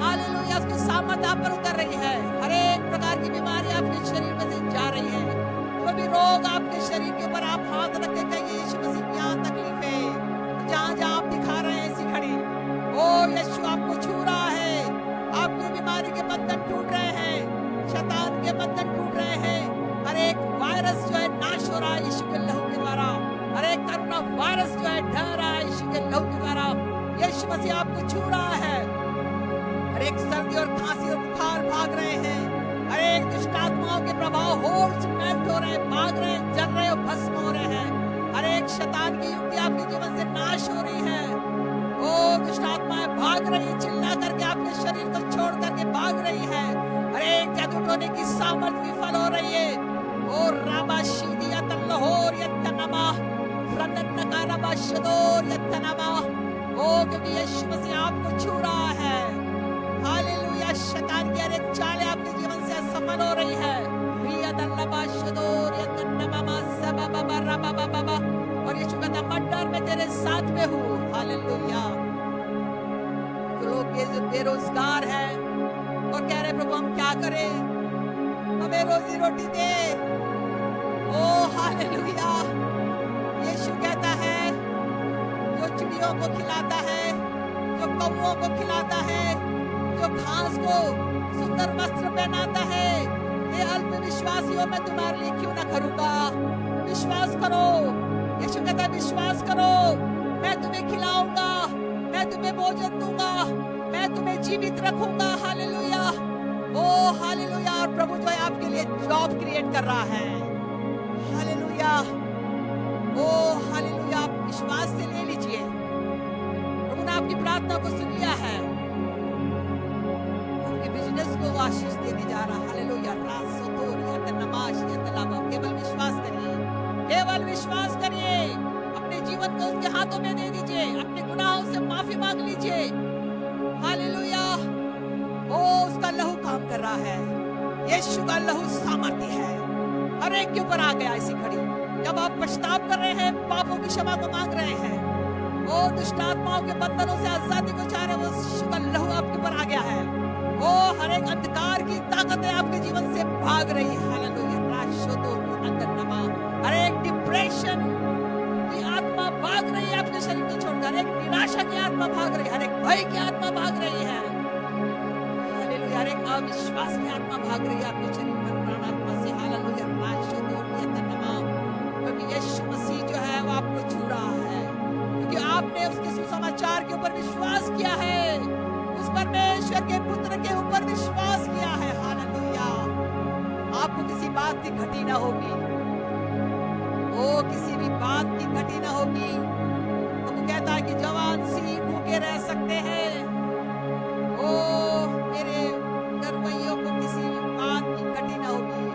A: हालेलुया। उसकी सामर्थ आप पर उतर रही है। हर एक प्रकार की बीमारी आपके शरीर में से जा रही है। जो भी रोग आपके शरीर के ऊपर, आप हाथ रख के कहिए, यीशु मसीह की यहाँ तकलीफ है, जहाँ जहाँ आप दिखा रहे हैं इसी घड़ी, ओ यीशु आपको छू रहा है। आपकी बीमारी के बंधन टूट रहे हैं, शैतान के बंधन टूट रहे हैं। हर एक वायरस जो है नाश हो रहा है यीशु के लहू के द्वारा। हर एक कोरोना वायरस जो है ढह रहा है यीशु के लहू के द्वारा। यीशु मसीह आपको छू रहा है। हर एक सर्दी और खांसी और बुखार भाग रहे हैं। हर एक दुष्ट आत्माओं के प्रभाव होल्स मेल्ट हो रहे हैं, भाग रहे हैं, जल रहे और भस्म हो रहे हैं। हर एक शैतान की युक्ति आपके जीवन से नाश हो रही है। ओ दुष्ट आत्माएं भाग रही है, चिल्ला करके आपके शरीर को छोड़ करके भाग रही है। हर एक जादू टोने की सामर्थ विफल हो रही है। ओ राबा शीदिया तल्लहोर यत्तनमा रतन नकारा शदोर यत्तनमा। ओ क्योंकि यीशु मसीह आपको छू रहा है। हालेलुया। शैतान की हर एक चालें आपके जीवन से असफल हो रही है। और यीशु कहता मर्डर में तेरे साथ में हूँ। हालेलुया। तो लोग ये जो बेरोजगार है और कह रहे प्रभु हम क्या करें, हमें रोजी रोटी दे। ओ हालेलुया। यीशु कहता है जो चिड़ियों को खिलाता है, जो कौओं को खिलाता है, जो घास को सुंदर वस्त्र पहनाता है, ये अल्प विश्वासियों में तुम्हारे लिए क्यों ना करूंगा। विश्वास करो, यीशु कहता है विश्वास करो, मैं तुम्हें खिलाऊंगा, मैं तुम्हें भोजन दूंगा, मैं तुम्हें जीवित रखूंगा। हालेलुया, ओ हालेलुया। और प्रभु जो है आपके लिए जॉब क्रिएट कर रहा है। हालेलुया, ओ हालेलुया। आप विश्वास से ले लीजिए, प्रभु ने आपकी प्रार्थना को सुन लिया है, आपके बिजनेस को आशीष देने जा रहा है। हालेलुया। केवल विश्वास करिए, केवल विश्वास करिए, अपने जीवन को उसके हाथों में दे दीजिए, अपने गुनाहों से माफी मांग लीजिए। हालेलुया, ओ उसका लहू काम कर रहा है, यीशु का लहू सामर्थ्य है, हर एक के ऊपर आ गया। इसी घड़ी जब आप पछताव कर रहे हैं, पापों की क्षमा को मांग रहे हैं, ओ दुष्ट आत्माओं के बंधनों से आजादी को चाह रहे, वो यीशु का लहू आपके ऊपर आ गया है। ओ हर एक अंधकार की ताकतें आपके जीवन से भाग रही है। हालेलुया। हर एक डिप्रेशन की आत्मा भाग रही है आपके शरीर को छोड़कर, हर एक निराशा की आत्मा भाग रही है, हर एक भय की आत्मा भाग रही है। हालेलुया। हर एक अविश्वास की आत्मा भाग रही है आपके शरीर में, प्राण आत्मा से। हालेलुया। क्योंकि यीशु मसीह जो है वो आपको छू रहा है, क्योंकि आपने उसके सुसमाचार के ऊपर विश्वास किया है, उस परमेश्वर के पुत्र के ऊपर विश्वास किया है। हालेलुया। आपको किसी बात की घटी ना होगी, ओ किसी भी बात की घटी ना होगी। तो वो कहता है कि जवान सी भूखे रह सकते हैं। ओ मेरे दरवैयों को किसी भी बात की घटी ना होगी,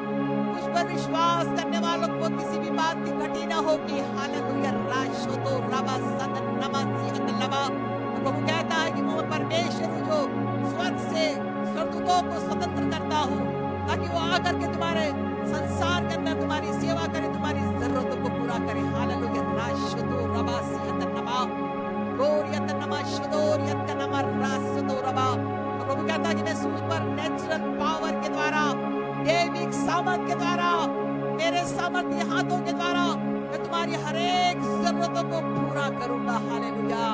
A: मुझ पर विश्वास करने वालों को किसी भी बात की घटी ना होगी। हालेलुया। राशोतो रवा सदन नमसी अतलवा। तो वो कहता है कि मैं परमेश्वर हूँ जो स्वर्ग से स्वर्गदूतों को स्वतंत्र करता हूँ, ताकि वो आकर के तुम्हारे संसार के अंदर तुम्हारी सेवा करे, तुम्हारी जरूरतों को पूरा करे। हालेलुया। राशोतो रवा सियतनमा गोरियतनमा शदोरियतनमा राशोतो रवा। तो प्रभु कहता है कि मैं सुपर नेचुरल पावर के द्वारा, दैविक सामर्थ के द्वारा, मेरे सामर्थ्य हाथों के द्वारा मैं तुम्हारी हर एक जरूरतों को पूरा करूंगा। हालेलुया।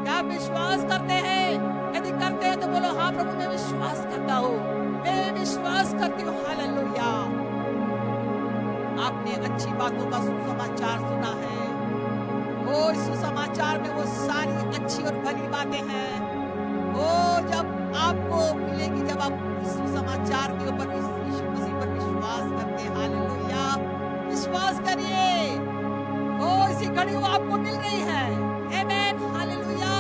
A: क्या विश्वास करते हैं? यदि करते हैं तो बोलो हाँ प्रभु मैं विश्वास करता हूँ, मैं विश्वास करती हूँ। हालेलुया। आपने अच्छी बातों का सुसमाचार सुना है, वो इस सुसमाचार में वो सारी अच्छी और भली बातें हैं, वो जब आपको मिलेगी जब आप सुसमाचार के ऊपर यीशु मसीह पर विश्वास करते हैं। हालेलुया। विश्वास करिए, ओ इसी घड़ी वो आपको मिल रही है। आमेन। हालेलुया।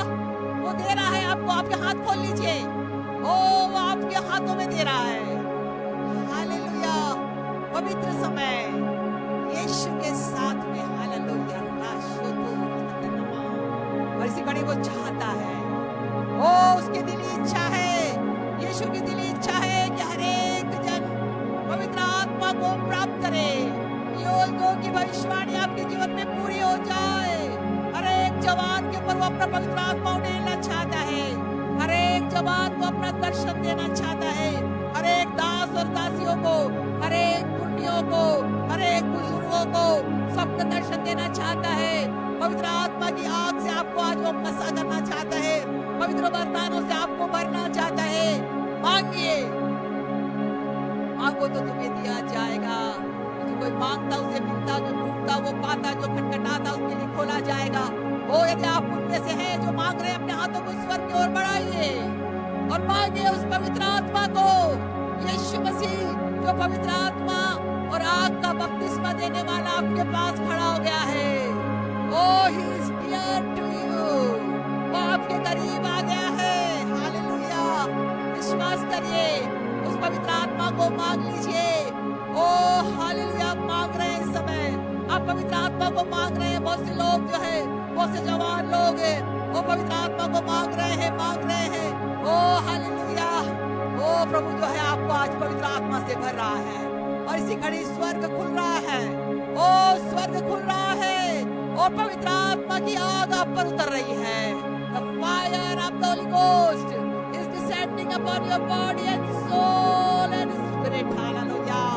A: वो दे रहा है आपको, आपके हाथ खोल लीजिए, ओ वो आपके हाथों में दे रहा है। हालेलुया। पवित्र समय यीशु के साथ में। हालेलुया। और इसी घड़ी वो चाहता है, ओ उसकी दिली इच्छा है, यीशु की दिली इच्छा है कि हर एक जन पवित्र आत्मा को प्राप्त करे। योल की भविष्यवाणी आपके जीवन में पूरी हो जाए। हर एक जवान के ऊपर वो अपना पवित्र आत्मा उड़ेलना चाहता है, हर एक जवान को अपना दर्शन देना चाहता है, हर एक दास और दासियों को, हर एक पुण्यों को, हर एक बुजुर्गों को सबका दर्शन देना चाहता है। पवित्र आत्मा की आग से आपको आज वो मसा करना चाहता है, पवित्र वरदानों से आपको भरना चाहता है। मांगिए, मांगो तो तुम्हें दिया जाएगा। जो कोई मांगता उसे मिलता, जो ढूंढता वो पाता, जो खटखटाता उसके लिए खोला जाएगा। वो यदि आप उनमें से हैं जो मांग रहे हैं, अपने हाथों को ईश्वर की ओर बढ़ाइए और मांगिए उस पवित्र आत्मा को। यीशु मसीह जो पवित्र आत्मा और आग का बपतिस्मा देने वाला आपके पास खड़ा हो गया है। Oh, he is near to you. वो आपके करीब आ गया है। हालेलुया। विश्वास करिए, उस पवित्र आत्मा को मांग लीजिए। ओ हालेलुया। आप मांग रहे हैं इस समय, आप पवित्र आत्मा को मांग रहे हैं। बहुत से लोग जो है, बहुत से जवान लोग हैं, वो पवित्र आत्मा को मांग रहे हैं, मांग रहे हैं। ओ हालेलुया। ओ प्रभु जो है आपको आज पवित्र आत्मा से भर रहा है, और इसी घड़ी स्वर्ग खुल रहा है। ओ स्वर्ग खुल रहा है, और पवित्र आत्मा की आग आप पर उतर रही है। The fire of the Holy Ghost is descending upon your body and soul and spirit. Hallelujah.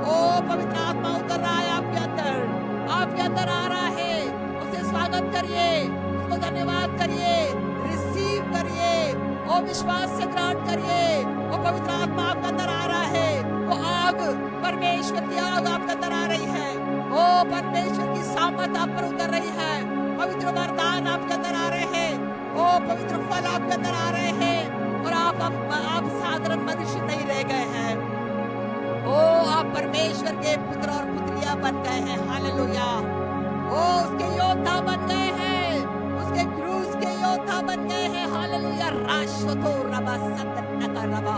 A: ओ पवित्र आत्मा उतर रहा है आपके अंदर आ रहा है। उसे स्वागत करिए, उसको धन्यवाद करिए, रिसीव करिए, ओ विश्वास से ग्रहण करिए। वो पवित्र आत्मा आपके अंदर आ रहा है, वो आग, परमेश्वर की आग आपके अंदर आ रही है। ओ परमेश्वर की सामर्थ आप पर उतर रही है, पवित्र वरदान आपके अंदर आ रहे हैं, ओ पवित्र फल आपके अंदर आ रहे हैं, और आप साधारण मनुष्य नहीं रह गए हैं, ओ आप परमेश्वर के पुत्र और पुत्रियां बन गए हैं। हालेलुया। ओ उसके योद्धा बन गए हैं, उसके क्रूस के योद्धा बन गए हैं। हालेलुया। राशोतो रबा सतनका रबा।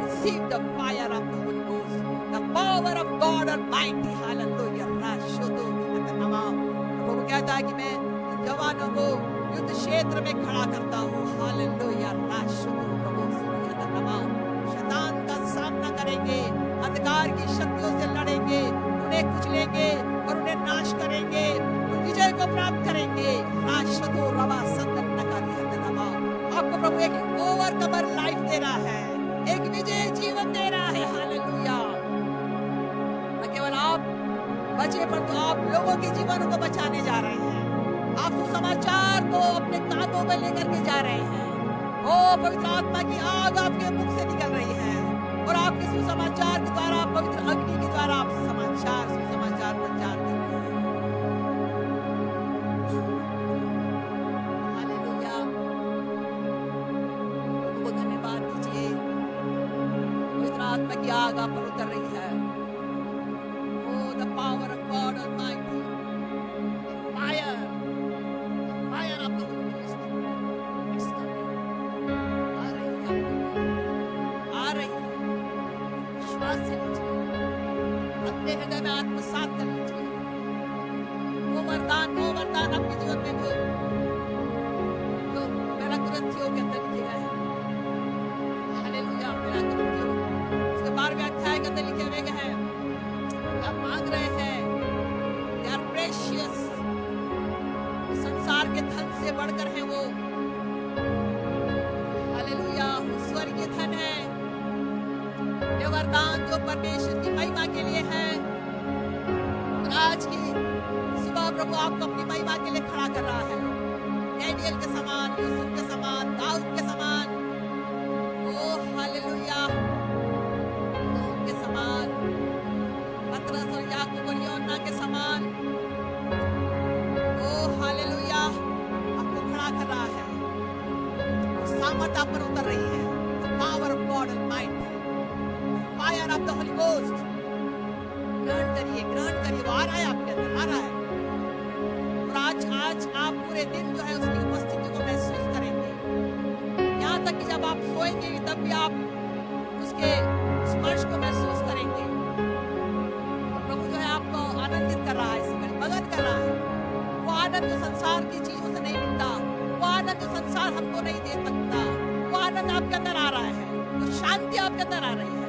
A: Receive the fire of the Holy Ghost, the power of God Almighty. Hallelujah. राशोतो रबा। प्रभु कहता है कि मैं जवानों को युद्ध क्षेत्र में खड़ा करता हूँ। हालेलुया। राशोतो रबा। शैतान का सामना करेंगे, अंधकार की शक्तियों से लड़ेंगे, उन्हें कुचलेंगे और उन्हें नाश करेंगे, विजय को प्राप्त करेंगे। राशतो रवा संतनका दिया। आपको प्रभु एक ओवरकमर लाइफ दे रहा है, एक विजय जीवन दे रहा है। हालेलुया। न केवल आप बचे, पर तो आप लोगों के जीवन को बचाने जा रहे हैं। आप सुसमाचार को अपने कांधों में लेकर के जा रहे हैं। ओ पवित्र आत्मा की आग आपके मुख से निकल रही है, और आपके सुसमाचार के द्वारा, पवित्र अग्नि के द्वारा आप सुसमाचार प्रचार कर रहे हैं। हालेलुया। प्रभु को धन्यवाद दीजिए। पवित्र आत्मा की आग आप पर उतर रही है। Oh the power of God Almighty, fire of the Holy Ghost आ रही है। विश्वास से लीजिए, अपने हृदय में आत्मसात कर लीजिए। वो वरदान आपके जीवन में जो पहला कुरिन्थियों के अंदर लिखे गए हैं। हालेलुया। पहला कुरिन्थियों उसके 12वें अध्याय के अंदर लिखे हुए हैं। आप मांग रहे हैं, they are precious, संसार के धन से बढ़कर है वो। हालेलुया। स्वर्गीय धन है, ये वरदान जो परमेश्वर की महिमा के लिए है। और आज की सुबह प्रभु आपको अपनी महिमा के लिए खड़ा कर रहा है। डैनियल के समान, यूसुफ के समान, दाऊद के समान, ओ हालेलुया, नूह के समान, पतरस और याकूब और यूहन्ना के समान, ओ हालेलुया, आपको खड़ा कर रहा है। सामर्थ आप पर उतर रही है। Power of God Almighty, fire of the Holy ghost. ग्रहण करिए, वो आ रहा है आपके अंदर, आ रहा है। और आज आप पूरे दिन जो है उसकी उपस्थिति को महसूस करेंगे। यहाँ तक कि जब आप सोएंगे तब भी आप उसके स्पर्श को महसूस करेंगे। और प्रभु जो है आपको आनंदित कर रहा है, इसमें मगन कर रहा है। वो आनंद जो संसार की चीजों से नहीं मिलता, वो आनंद जो संसार हमको नहीं दे सकता, वो आनंद आपके अंदर आ रहा है, वो शांति आपके अंदर आ रही है।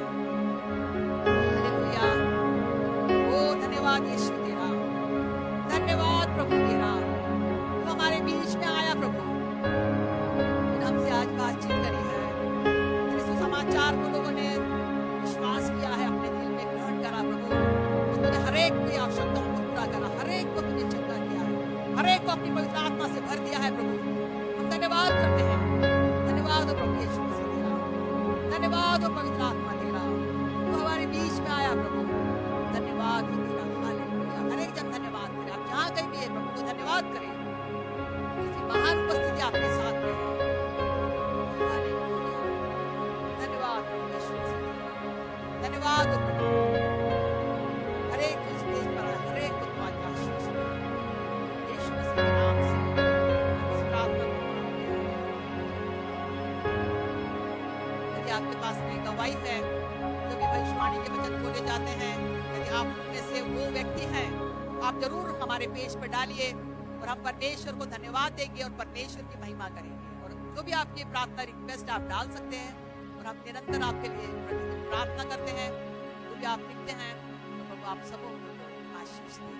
A: हालेलुया। ओ धन्यवाद यीशु तेरा, धन्यवाद प्रभु तेरा, तू हमारे बीच में आया प्रभु, हमसे आज बातचीत करी है। तेरे सुसमाचार को लोगों ने विश्वास किया है, अपने दिल में ग्रहण करा प्रभु। तूने हर एक की आवश्यकताओं को पूरा करा, हर एक को तूने चंगा किया है, हर एक को अपनी पवित्र आत्मा से भर दिया है प्रभु। हम धन्यवाद करते हैं। धन्यवाद हो प्रभु यीशु मसीह तेरा, धन्यवाद हो पवित्र आत्मा तेरा, तू हमारे बीच में आया प्रभु। धन्यवाद हो तेरा। हालेलुया। हर एक जन धन्यवाद करे। आप जहाँ कहीं भी है प्रभु को धन्यवाद करें। इसकी महान उपस्थिति आपके साथ में है। हालेलुया। धन्यवाद प्रभु यीशु मसीह तेरा, धन्यवाद हो प्रभु। हर एक को स्टेज पर आया, हर एक को तुम्हारी आशीष हो। यीशु मसीह के नाम से इस प्रार्थना को मांगते हैं। यदि आपके पास में गवाही है, जो भी भविष्यवाणी के वचन बोले जाते हैं, यदि आप में से वो व्यक्ति हैं, आप जरूर हमारे पेज पर डालिए और हम परमेश्वर को धन्यवाद देंगे और परमेश्वर की महिमा करेंगे। और जो भी आपकी प्रार्थना रिक्वेस्ट आप डाल सकते हैं, और हम निरंतर आपके लिए प्रतिदिन प्रार्थना करते हैं। जो भी आप लिखते हैं, तो प्रभु आप सबों को आशीष दें।